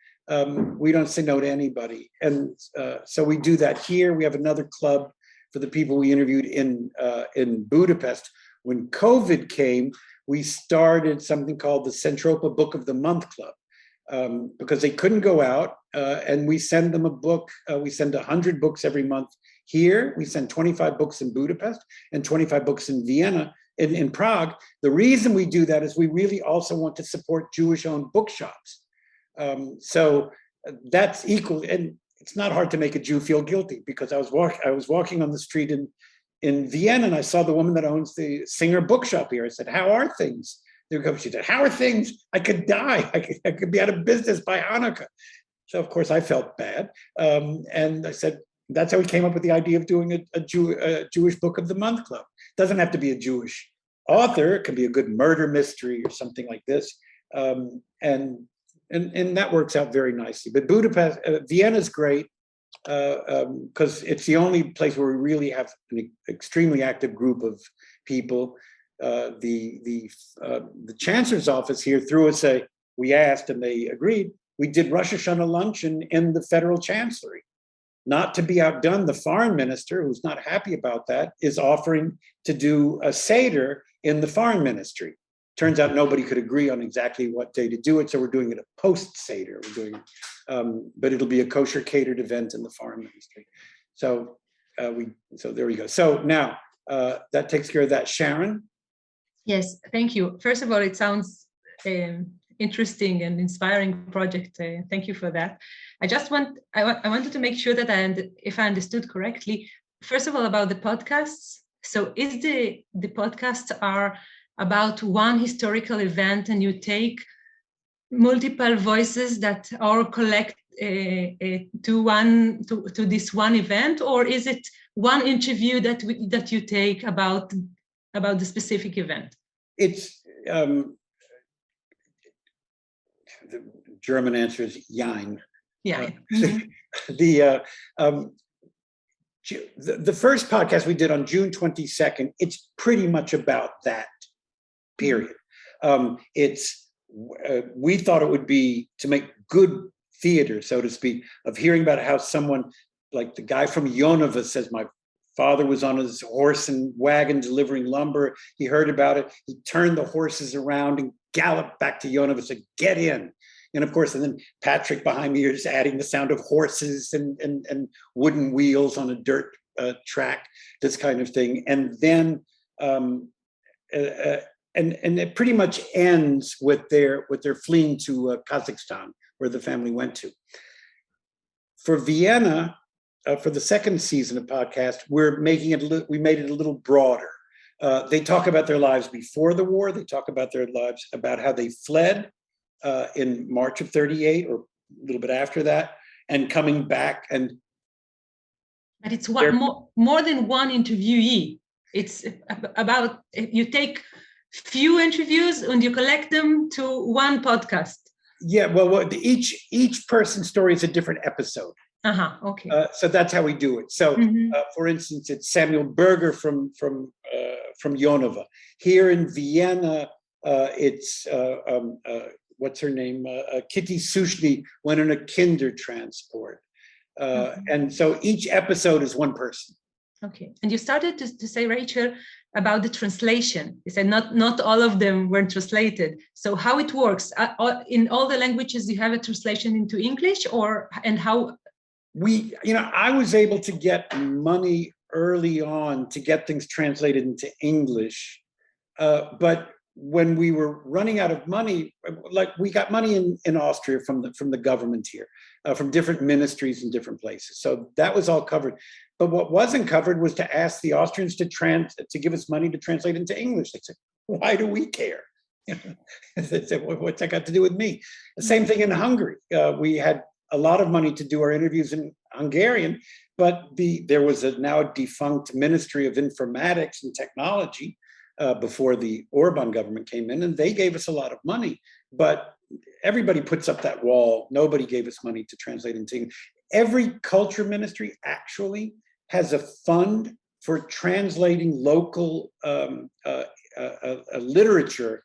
We don't say no to anybody. And so we do that here. We have another club for the people we interviewed in Budapest. When COVID came, we started something called the Centropa Book of the Month Club, because they couldn't go out, and we send them a book. We send 100 books every month here. We send 25 books in Budapest and 25 books in Vienna, in Prague. The reason we do that is we really also want to support Jewish-owned bookshops. So that's equal, and it's not hard to make a Jew feel guilty, because I was walking on the street in Vienna, and I saw the woman that owns the Singer bookshop here. I said, "How are things?" She said, "How are things? I could die. I could be out of business by Hanukkah." So of course I felt bad, and I said, that's how we came up with the idea of doing a Jewish Book of the Month Club. It doesn't have to be a Jewish author. It can be a good murder mystery or something like this, and that works out very nicely. But Budapest, Vienna's great, because it's the only place where we really have an extremely active group of people. The chancellor's office here threw us we asked and they agreed. We did Rosh Hashanah luncheon in the federal chancellery. Not to be outdone, the foreign minister, who's not happy about that, is offering to do a Seder in the foreign ministry. Turns out nobody could agree on exactly what day to do it, so we're doing it a post-Seder. But it'll be a kosher catered event in the foreign ministry. So there we go. So now that takes care of that. Sharon? Yes, thank you. First of all, it sounds interesting and inspiring project. Thank you for that. I wanted to make sure that if I understood correctly, first of all, about the podcasts. So is the podcasts are about one historical event, and you take multiple voices that are collect to this one event, or is it one interview that you take about the specific event? It's the German answer is Jein. Yeah. The first podcast we did on June 22nd, it's pretty much about that period. We thought it would be to make good theater, so to speak, of hearing about how someone like the guy from Jonava says, my father was on his horse and wagon delivering lumber. He heard about it. He turned the horses around and galloped back to Jonava and said, "Get in." And of course, and then Patrick behind me is adding the sound of horses and wooden wheels on a dirt track, this kind of thing. And then, and it pretty much ends with their fleeing to Kazakhstan, where the family went to. For Vienna, for the second season of podcast, we made it a little broader. They talk about their lives before the war. They talk about their lives, about how they fled in March of 38 or a little bit after that, and coming back. But it's more than one interviewee. It's about, you take few interviews and you collect them to one podcast. Yeah, well, each person's story is a different episode. Okay. So that's how we do it. So, for instance, it's Samuel Berger from Jonava. Here in Vienna, it's what's her name? Kitty Sushny went on a kinder transport, and so each episode is one person. Okay, and you started to say, Rachel, about the translation. You said not all of them were translated. So how it works in all the languages, you have a translation into English, and how? I was able to get money early on to get things translated into English, but when we were running out of money, like we got money in Austria from the government here, from different ministries in different places. So that was all covered. But what wasn't covered was to ask the Austrians to give us money to translate into English. They said, "Why do we care?" They said, "What's that got to do with me?" The same thing in Hungary. We had a lot of money to do our interviews in Hungarian, but there was a now defunct Ministry of Informatics and Technology before the Orban government came in, and they gave us a lot of money. But everybody puts up that wall. Nobody gave us money to translate into English. Every culture ministry actually has a fund for translating local literature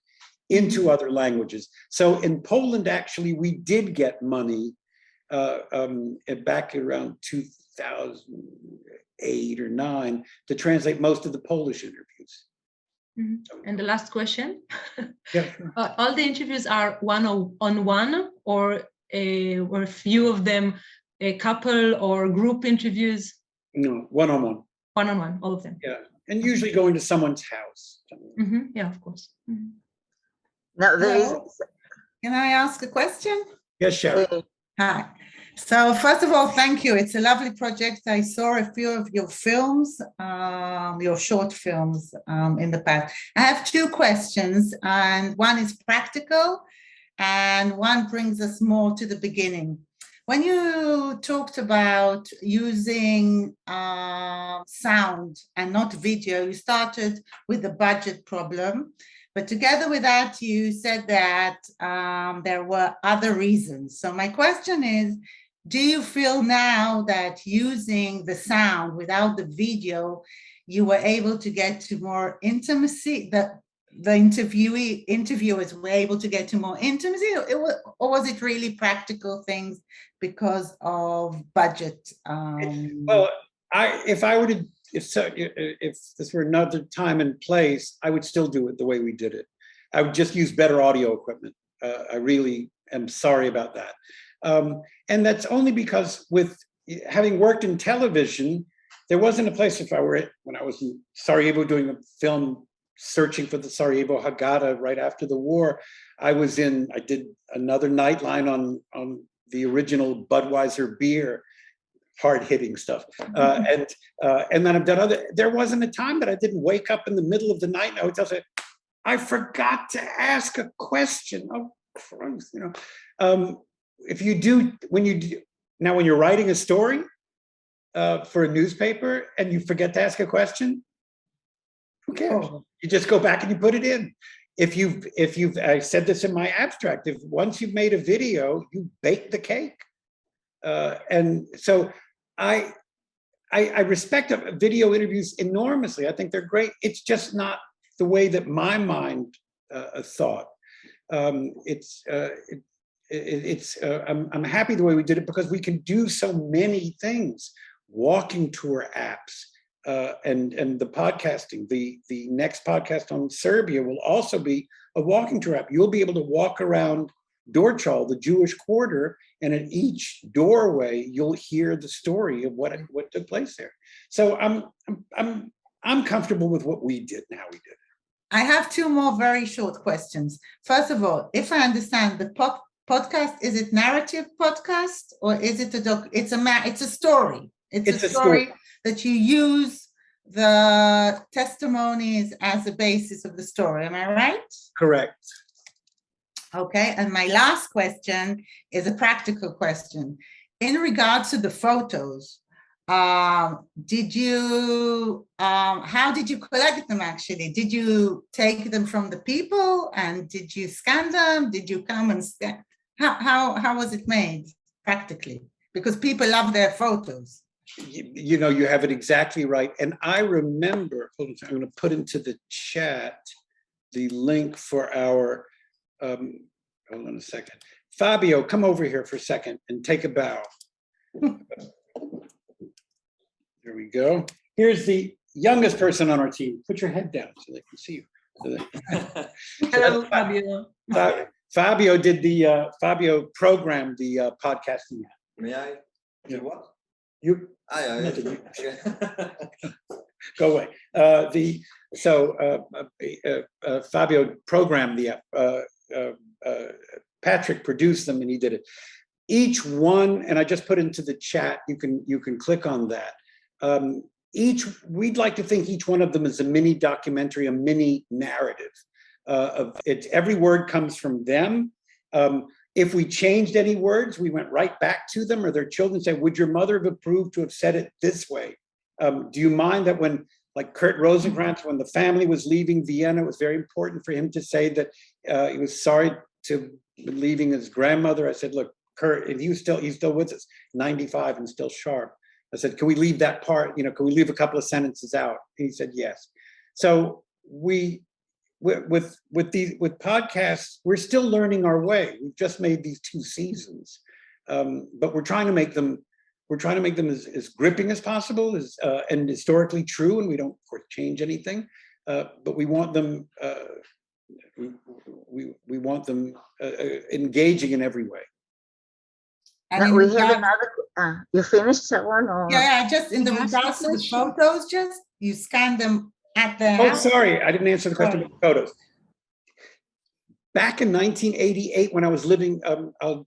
into other languages. So in Poland, actually, we did get money back around 2008 or 9 to translate most of the Polish interviews. And the last question. Yeah. All the interviews are one-on-one, or were few of them a couple or group interviews? No, one-on-one. One-on-one, all of them. Yeah, and usually going to someone's house. Yeah, of course. Now there is. Can I ask a question? Yes, Sharon. Hi. So first of all, thank you. It's a lovely project. I saw a few of your films, your short films in the past. I have two questions, and one is practical and one brings us more to the beginning. When you talked about using sound and not video, you started with the budget problem. But together with that, you said that there were other reasons. So my question is, do you feel now that using the sound without the video, you were able to get to more intimacy, that the interviewers were able to get to more intimacy, or was it really practical things because of budget? Well, if this were another time and place, I would still do it the way we did it. I would just use better audio equipment. I really am sorry about that. And that's only because with having worked in television, there wasn't a place, when I was in Sarajevo doing a film searching for the Sarajevo Haggadah right after the war, I did another nightline on the original Budweiser beer, hard-hitting stuff. And then I've done there wasn't a time that I didn't wake up in the middle of the night and I would say, I forgot to ask a question. Oh, Christ, when you're writing a story for a newspaper and you forget to ask a question, who cares? You just go back and you put it in. I said this in my abstract, once you've made a video, you bake the cake. And so I respect video interviews enormously. I think they're great. It's just not the way that my mind thought. I'm happy the way we did it because we can do so many things. Walking tour apps and the podcasting. The next podcast on Serbia will also be a walking tour app. You'll be able to walk around Dorchal, the Jewish quarter, and at each doorway you'll hear the story of what took place there. So I'm comfortable with what we did and how we did it. I have two more very short questions. First of all, if I understand the podcast, is it narrative podcast or is it it's a story? It's a story that you use the testimonies as a basis of the story. Am I right? Correct. Okay, and my last question is a practical question. In regards to the photos, how did you collect them actually? Did you take them from the people and did you scan them? Did you come and scan? How was it made practically? Because people love their photos. You have it exactly right. And I remember, I'm going to put into the chat the link for our, hold on a second. Fabio, come over here for a second and take a bow. There we go. Here's the youngest person on our team. Put your head down so they can see you. Hello, Fabio. Fabio programmed the podcasting app. May I do what? You. Go away. Fabio programmed the app. Patrick produced them and he did it. Each one, and I just put into the chat, you can click on that. We'd like to think each one of them is a mini documentary, a mini narrative. Every word comes from them. If we changed any words, we went right back to them, or their children said, would your mother have approved to have said it this way? Do you mind that when, like Kurt Rosenkranz, when the family was leaving Vienna, it was very important for him to say that he was sorry to leaving his grandmother. I said, look, Kurt, if he's still with us, 95 and still sharp. I said, can we leave that part, can we leave a couple of sentences out? And he said, yes. So with podcasts, we're still learning our way. We've just made these 2 seasons, but we're trying to make them as gripping as possible, and historically true. And we don't, of course, change anything, but we want them engaging in every way. And we have another. You finished that one? Or? Yeah, just in the regards to the photos, just you scan them at the. Oh, sorry, I didn't answer the question about photos. Back in 1988, when I was living, I'll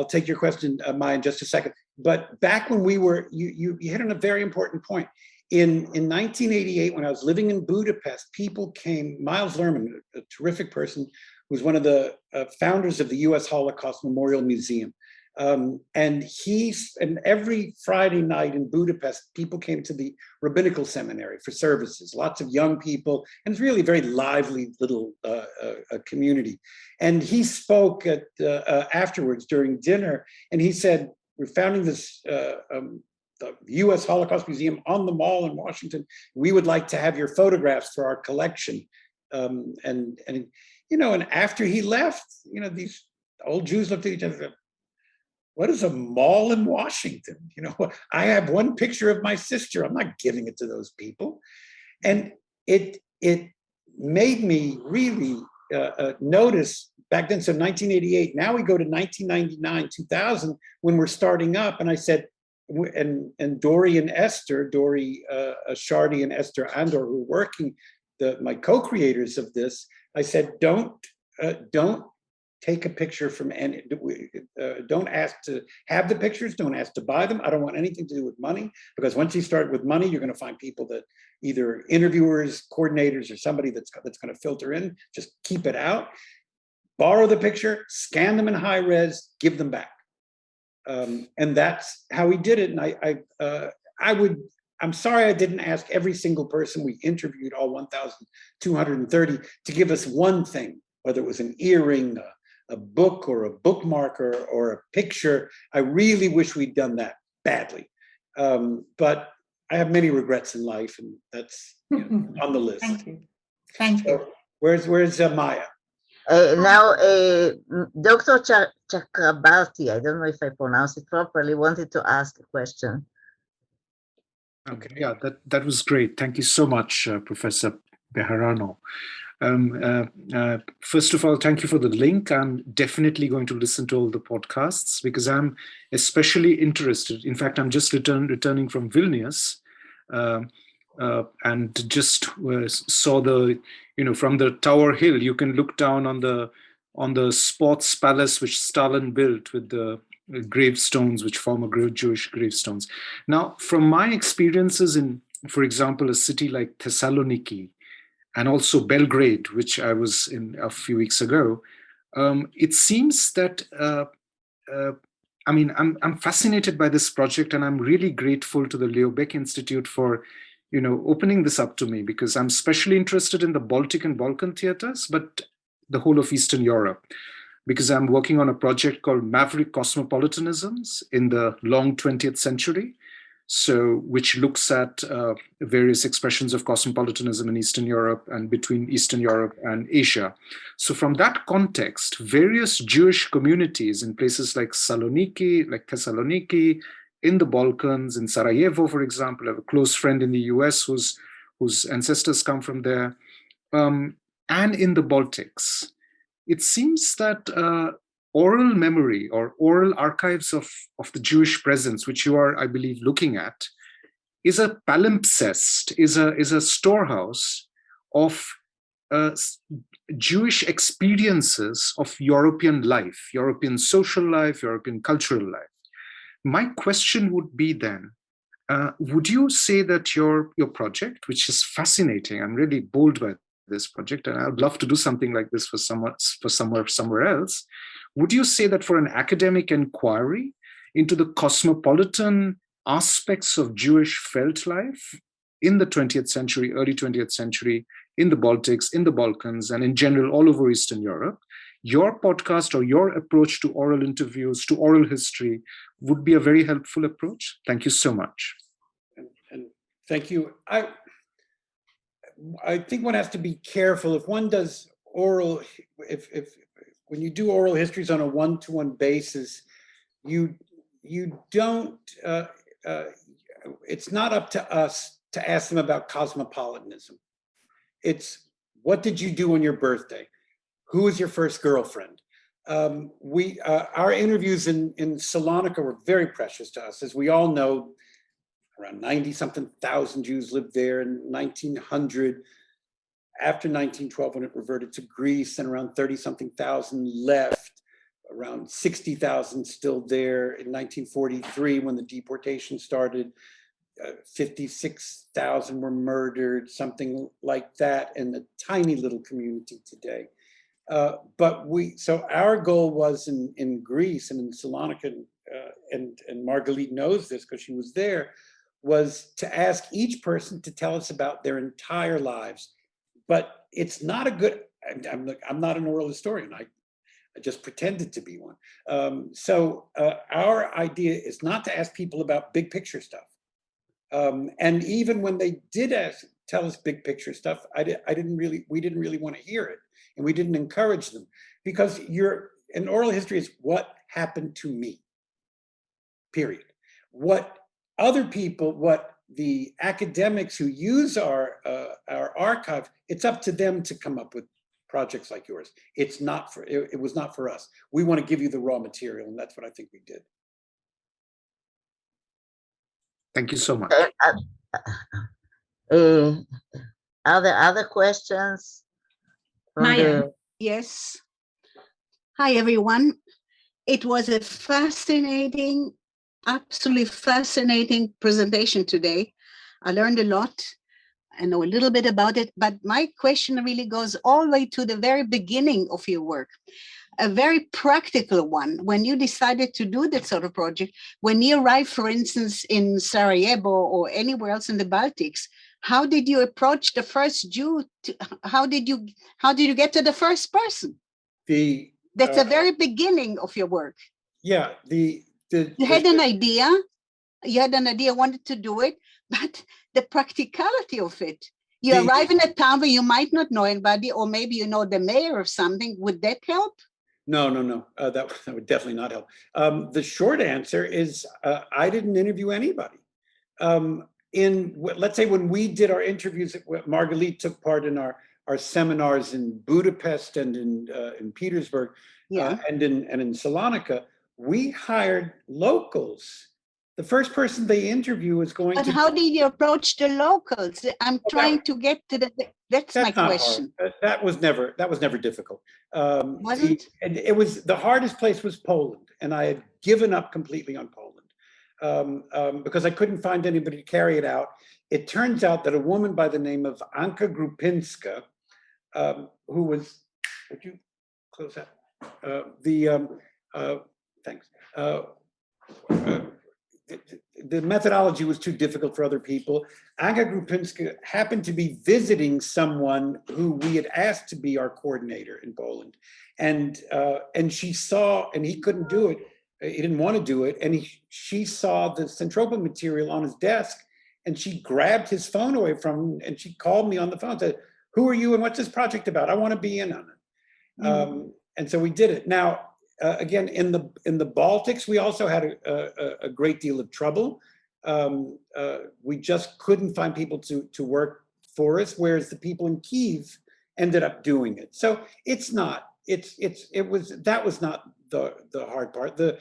take your question, Maya, in just a second. But back when we were, you hit on a very important point. In 1988, when I was living in Budapest, people came. Miles Lerman, a terrific person, who's one of the founders of the U.S. Holocaust Memorial Museum. And every Friday night in Budapest, people came to the rabbinical seminary for services, lots of young people, and it's really a very lively little community. And he spoke afterwards during dinner, and he said, we're founding this the U.S. Holocaust Museum on the Mall in Washington. We would like to have your photographs for our collection. And after he left, these old Jews looked at each other and said, what is a mall in Washington? I have one picture of my sister. I'm not giving it to those people. And it made me really notice back then. So 1988, now we go to 1999, 2000, when we're starting up. And I said, and Dori and Esther, Dori Shardy and Esther Andor, who are working, my co-creators of this, I said, don't take a picture from any, don't ask to have the pictures, don't ask to buy them. I don't want anything to do with money, because once you start with money, you're going to find people that either interviewers, coordinators, or somebody that's going to filter in. Just keep it out. Borrow the picture, scan them in high res, give them back. And that's how we did it. And I'm sorry I didn't ask every single person we interviewed, all 1,230, to give us one thing, whether it was an earring, a book, or a bookmarker, or a picture. I really wish we'd done that badly. But I have many regrets in life, and that's on the list. Thank you. Thank you. So where's Maya? Now, Dr. Chakrabarti, I don't know if I pronounced it properly, wanted to ask a question. Okay, yeah, that was great. Thank you so much, Professor Bejarano. First of all, thank you for the link. I'm definitely going to listen to all the podcasts, because I'm especially interested. In fact, I'm just returning from Vilnius, and just saw the, from the Tower Hill, you can look down on the sports palace which Stalin built with the gravestones, which form Jewish gravestones. Now, from my experiences in, for example, a city like Thessaloniki, and also Belgrade, which I was in a few weeks ago, it seems that, I'm fascinated by this project, and I'm really grateful to the Leo Baeck Institute for, opening this up to me, because I'm especially interested in the Baltic and Balkan theaters, but the whole of Eastern Europe, because I'm working on a project called Maverick Cosmopolitanisms in the long 20th century. So, which looks at various expressions of cosmopolitanism in Eastern Europe and between Eastern Europe and Asia. So from that context, various Jewish communities in places like Thessaloniki, in the Balkans, in Sarajevo, for example, I have a close friend in the US whose ancestors come from there, and in the Baltics. It seems that oral memory or oral archives of the Jewish presence, which you are, I believe, looking at, is a palimpsest, is a storehouse of Jewish experiences of European life, European social life, European cultural life. My question would be then, would you say that your project, which is fascinating, I'm really bold by this project, and I would love to do something like this for somewhere else. would you say that for an academic inquiry into the cosmopolitan aspects of Jewish felt life in the 20th century, early 20th century, in the Baltics, in the Balkans, and in general all over Eastern Europe, your podcast or your approach to oral interviews, to oral history, would be a very helpful approach? Thank you so much. And thank you. I think one has to be careful if one does oral, when you do oral histories on a one-to-one basis, you don't, it's not up to us to ask them about cosmopolitanism. It's, what did you do on your birthday? Who was your first girlfriend? Our interviews in Salonika were very precious to us. As we all know, around 90-something thousand Jews lived there in 1900. After 1912, when it reverted to Greece, and around 30-something thousand left, around 60,000 still there. In 1943, when the deportation started, 56,000 were murdered, something like that, in the tiny little community today. So our goal was in Greece and in Salonika, and Margalit knows this because she was there, was to ask each person to tell us about their entire lives. But it's not a good, I'm not an oral historian. I just pretended to be one. So our idea is not to ask people about big picture stuff. And even when they did tell us big picture stuff, we didn't really want to hear it, and we didn't encourage them, because an oral history is what happened to me, period. What other people, what the academics who use our archive, it's up to them to come up with projects like yours. It's not for, it was not for us. We want to give you the raw material, and that's what I think we did. Thank you so much. Are there other questions? Maya. Yes. Hi, everyone. It was a fascinating, absolutely fascinating presentation today. I learned a lot. I know a little bit about it, but my question really goes all the way to the very beginning of your work. A very practical one. When you decided to do that sort of project, when you arrived, for instance, in Sarajevo or anywhere else in the Baltics, how did you approach the first Jew? How did you get to the first person? That's the very beginning of your work. Yeah, you had an idea. You had an idea, wanted to do it, but the practicality of it. You arrive in a town where you might not know anybody, or maybe you know the mayor or something. Would that help? No. That would definitely not help. The short answer is I didn't interview anybody. Let's say when we did our interviews, Margalit took part in our seminars in Budapest and in Petersburg, and in Salonika. We hired locals. The first person they interview is going to. But how did you approach the locals? I'm trying to get to that's my question. That was never difficult. Wasn't? It was, the hardest place was Poland, and I had given up completely on Poland because I couldn't find anybody to carry it out. It turns out that a woman by the name of Anka Grupinska, who was, would you close that? Thanks. The methodology was too difficult for other people. Anka Grupinska happened to be visiting someone who we had asked to be our coordinator in Poland. And she saw, and he couldn't do it, he didn't want to do it, and she saw the Centropa material on his desk, and she grabbed his phone away from him, and she called me on the phone and said, "Who are you and what's this project about? I want to be in on it." And so we did it. Now, again, in the Baltics, we also had a great deal of trouble. We just couldn't find people to work for us, whereas the people in Kyiv ended up doing it. So that was not the hard part. The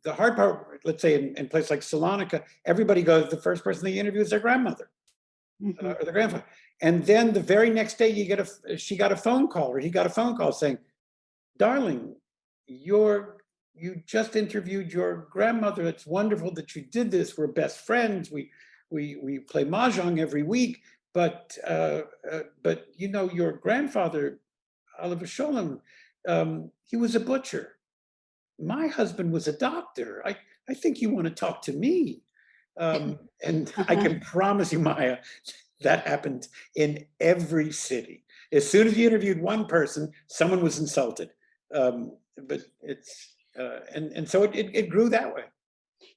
hard part, let's say in a place like Salonika, everybody goes, the first person they interview is their grandmother or their grandfather. And then the very next day she got a phone call, or he got a phone call saying, "Darling, you just interviewed your grandmother. It's wonderful that you did this. We're best friends. We play mahjong every week. But you know, your grandfather, Oliver Sholem, he was a butcher. My husband was a doctor. I think you want to talk to me. And I can promise you, Maya, that happened in every city. As soon as you interviewed one person, someone was insulted. But it's, and so it grew that way.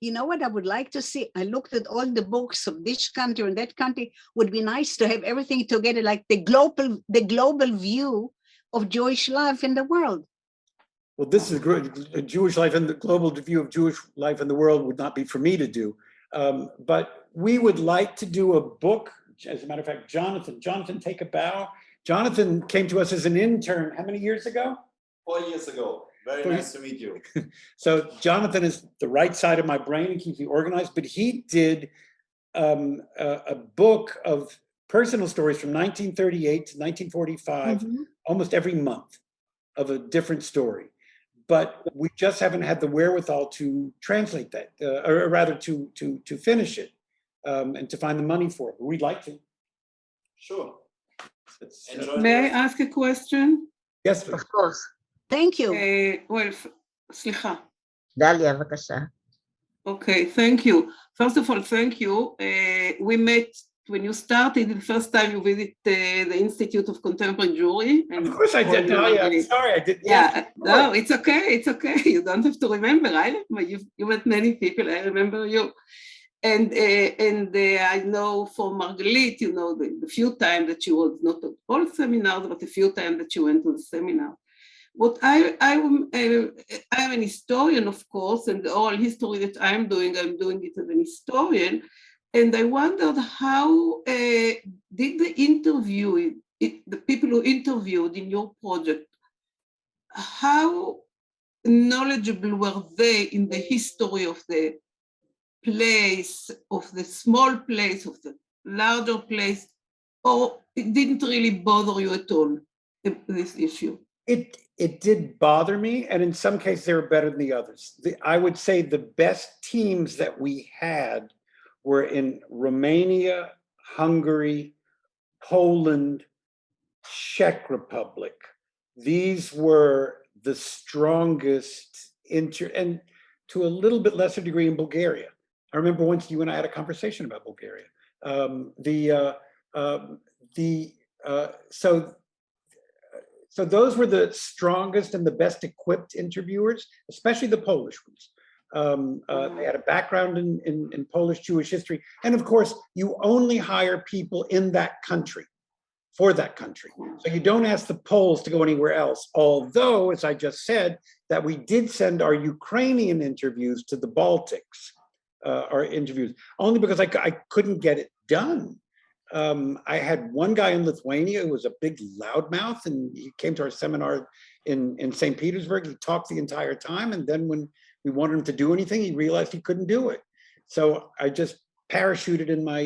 You know what I would like to see? I looked at all the books of this country and that country. Would be nice to have everything together, like the global view of Jewish life in the world. Well, this is Jewish life, and the global view of Jewish life in the world would not be for me to do. But we would like to do a book. As a matter of fact, Jonathan, take a bow. Jonathan came to us as an intern. How many years ago? 4 years ago. Very nice to meet you. So Jonathan is the right side of my brain and keeps me organized, but he did a book of personal stories from 1938 to 1945, almost every month, of a different story. But we just haven't had the wherewithal to translate that, or rather to finish it, and to find the money for it. But we'd like to. Sure. May I ask a question? Yes, please. Of course. Thank you. Well, סליחה. דליה, בבקשה. Okay, thank you. First of all, thank you. We met when you started the first time you visit the Institute of Contemporary Jewry. And of course I did. Dahlia, I'm sorry, I did. Yeah, no, it's okay. It's okay. You don't have to remember. You met many people. I remember you. And I know for Margalit, you know, the few times that she was not at all seminars, but a few times that she went to the seminar. What I'm an historian, of course, and the oral history that I'm doing it as an historian. And I wondered how did the people who interviewed in your project, how knowledgeable were they in the history of the place, of the small place, of the larger place, or it didn't really bother you at all, this issue? It did bother me, and in some cases they were better than the others. I would say the best teams that we had were in Romania, Hungary, Poland, Czech Republic. These were the strongest, and to a little bit lesser degree in Bulgaria. I remember once you and I had a conversation about Bulgaria. So those were the strongest and the best equipped interviewers, especially the Polish ones. They had a background in Polish Jewish history. And of course, you only hire people in that country, for that country. So you don't ask the Poles to go anywhere else. Although, as I just said, that we did send our Ukrainian interviews to the Baltics, our interviews, only because I couldn't get it done. I had one guy in Lithuania who was a big loudmouth, and he came to our seminar in St. Petersburg. He talked the entire time, and then when we wanted him to do anything, he realized he couldn't do it. So I just parachuted in my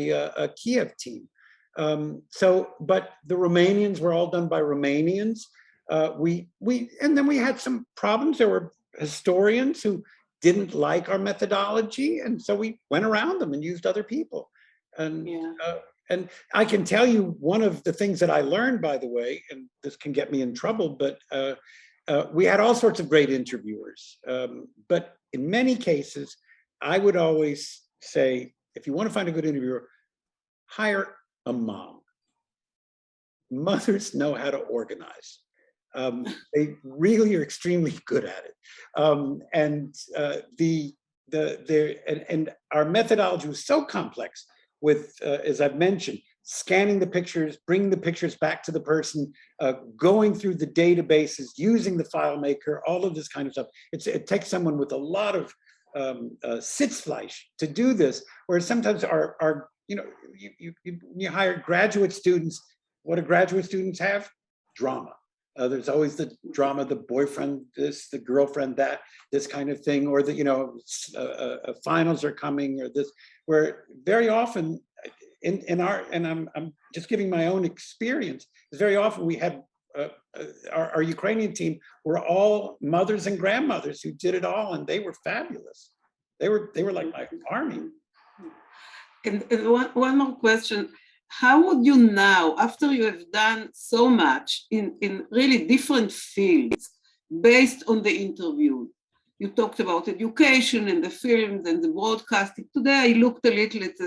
Kiev team. But the Romanians were all done by Romanians. And then we had some problems. There were historians who didn't like our methodology, and so we went around them and used other people. And I can tell you one of the things that I learned, by the way, and this can get me in trouble, but we had all sorts of great interviewers. But in many cases, I would always say, if you want to find a good interviewer, hire a mom. Mothers know how to organize. They really are extremely good at it. And our methodology was so complex with, as I've mentioned, scanning the pictures, bringing the pictures back to the person, going through the databases, using the FileMaker, all of this kind of stuff. It takes someone with a lot of Sitzfleisch to do this, whereas sometimes you hire graduate students. What do graduate students have? Drama. There's always the drama, the boyfriend this, the girlfriend that, this kind of thing, or the finals are coming, or this. Where very often I'm just giving my own experience. Very often we had our Ukrainian team were all mothers and grandmothers who did it all, and they were fabulous. They were like my army. And one more question. How would you now, after you have done so much in really different fields, based on the interview. You talked about education and the films and the broadcasting. Today I looked a little at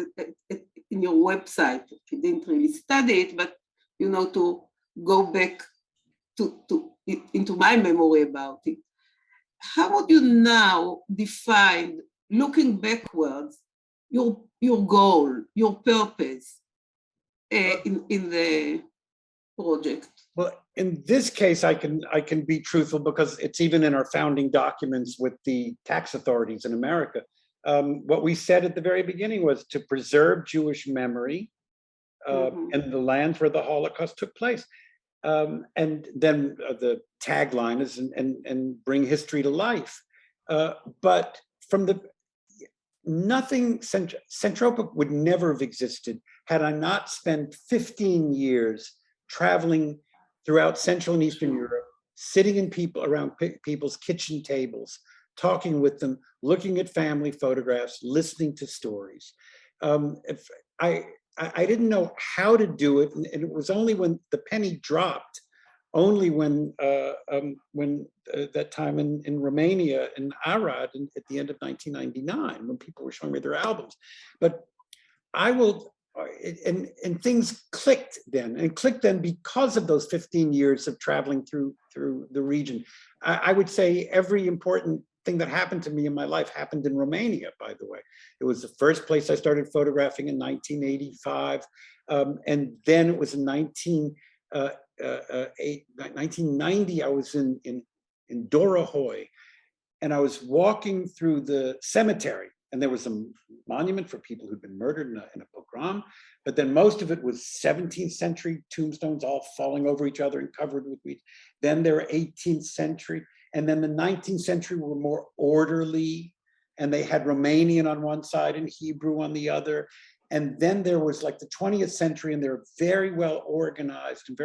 in your website. I didn't really study it, but to go back into my memory about it. How would you now define, looking backwards, your goal, your purpose in the project? Well, in this case, I can be truthful because it's even in our founding documents with the tax authorities in America. What we said at the very beginning was to preserve Jewish memory in the lands where the Holocaust took place. And then the tagline is and bring history to life. But from nothing, Centropa would never have existed had I not spent 15 years traveling throughout Central and Eastern Europe, sitting around people's kitchen tables, talking with them, looking at family photographs, listening to stories. I didn't know how to do it, and it was only when the penny dropped, only when that time in Romania, in Arad, at the end of 1999, when people were showing me their albums. But and things clicked then, because of those 15 years of traveling through the region. I would say every important thing that happened to me in my life happened in Romania, by the way. It was the first place I started photographing in 1985. And then it was in 1990, I was in Dorohoi, and I was walking through the cemetery, and there was a monument for people who'd been murdered in a pogrom, but then most of it was 17th century tombstones all falling over each other and covered with weeds. Then there were 18th century, and then the 19th century were more orderly, and they had Romanian on one side and Hebrew on the other. And then there was like the 20th century, and they're very well organized and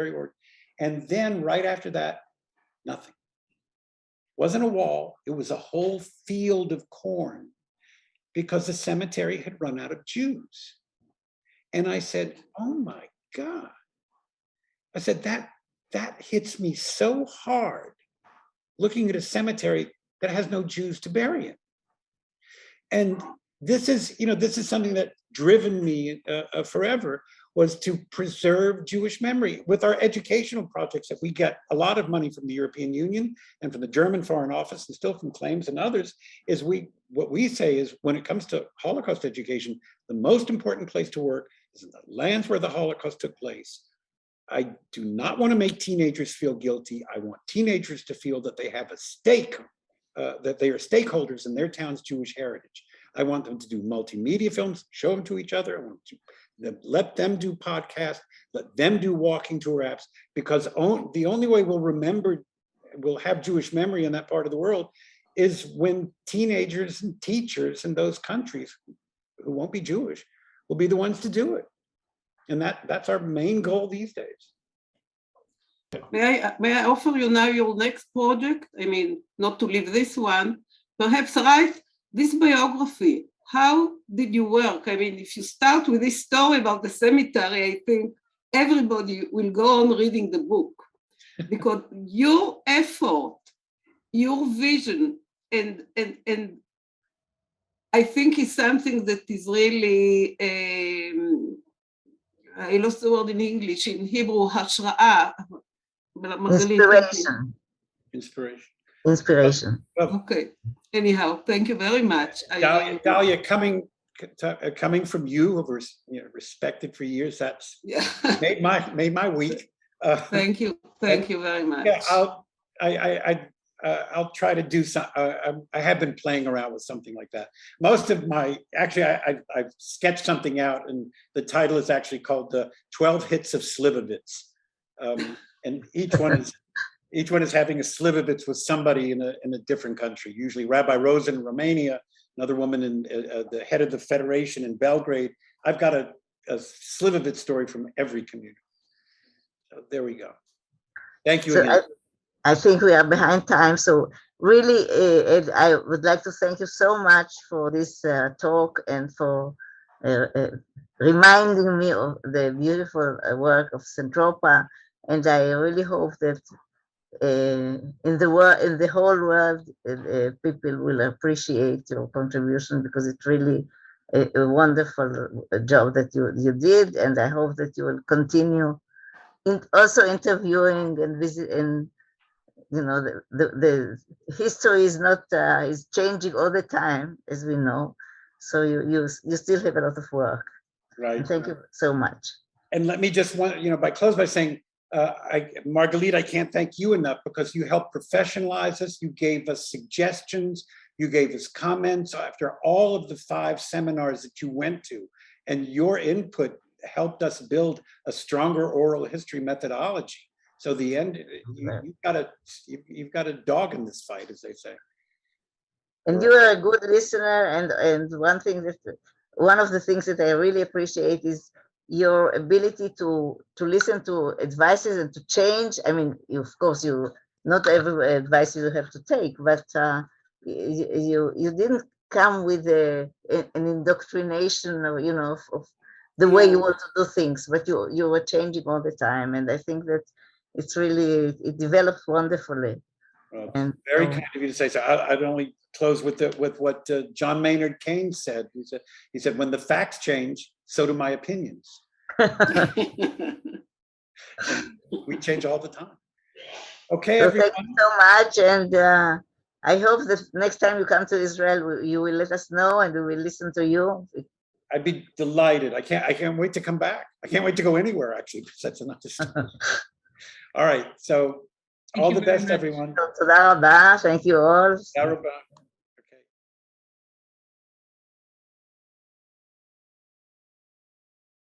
and then right after that, nothing. Wasn't a wall, it was a whole field of corn, because the cemetery had run out of Jews. And I said, oh my God. I said, that hits me so hard, looking at a cemetery that has no Jews to bury in. And this is something that driven me forever, was to preserve Jewish memory. With our educational projects, that we get a lot of money from the European Union and from the German Foreign Office, and still from claims and others, is what we say is, when it comes to Holocaust education, the most important place to work is in the lands where the Holocaust took place. I do not want to make teenagers feel guilty. I want teenagers to feel that they have a stake, that they are stakeholders in their town's Jewish heritage. I want them to do multimedia films, show them to each other. I want to let them do podcasts, let them do walking tour apps, because the only way we'll have Jewish memory in that part of the world is when teenagers and teachers in those countries who won't be Jewish will be the ones to do it. And that's our main goal these days. May I offer you now your next project? I mean, not to leave this one, perhaps write this biography. How did you work? I mean, if you start with this story about the cemetery, I think everybody will go on reading the book, because your effort, your vision, and I think is something that is really, I lost the word in English, in Hebrew, hashra'a. Inspiration. Okay. Anyhow, thank you very much. Dalia, coming from you, who was respected for years, that's made my week. Thank you very much. Yeah, I'll try to do some. I have been playing around with something like that. Most of I've sketched something out, and the title is actually called the 12 Hits of Slivovitz, and each one is having a Slivovitz with somebody in a different country. Usually Rabbi Rosa in Romania, another woman in the head of the Federation in Belgrade. I've got a Slivovitz story from every community. So there we go. Thank you again. I think we are behind time. So really, Ed, I would like to thank you so much for this talk, and for reminding me of the beautiful work of Centropa. And I really hope that in the world, in the whole world, people will appreciate your contribution, because it's really a wonderful job that you did, and I hope that you will continue also interviewing and visit. And the history is not is changing all the time, as we know. So you still have a lot of work. Right. And thank you so much. And let me just close by saying, Margalit, I can't thank you enough, because you helped professionalize us. You gave us suggestions. You gave us comments after all of the 5 seminars that you went to, and your input helped us build a stronger oral history methodology. So the end, you've got a dog in this fight, as they say. And you are a good listener, and one of the things that I really appreciate is your ability to listen to advices and to change. I mean, of course, not every advice you have to take, but you didn't come with an indoctrination of the way you want to do things, but you were changing all the time, and I think that it develops wonderfully. And very kind of you to say so. I'd only close with what John Maynard Keynes said. He said, when the facts change, so do my opinions. We change all the time. Okay, so everyone. Thank you so much, and I hope that next time you come to Israel, you will let us know, and we will listen to you. I'd be delighted. I can't wait to come back. I can't wait to go anywhere, actually, because that's enough to start. All right, so all the best, everyone. Thank you all. Thank you.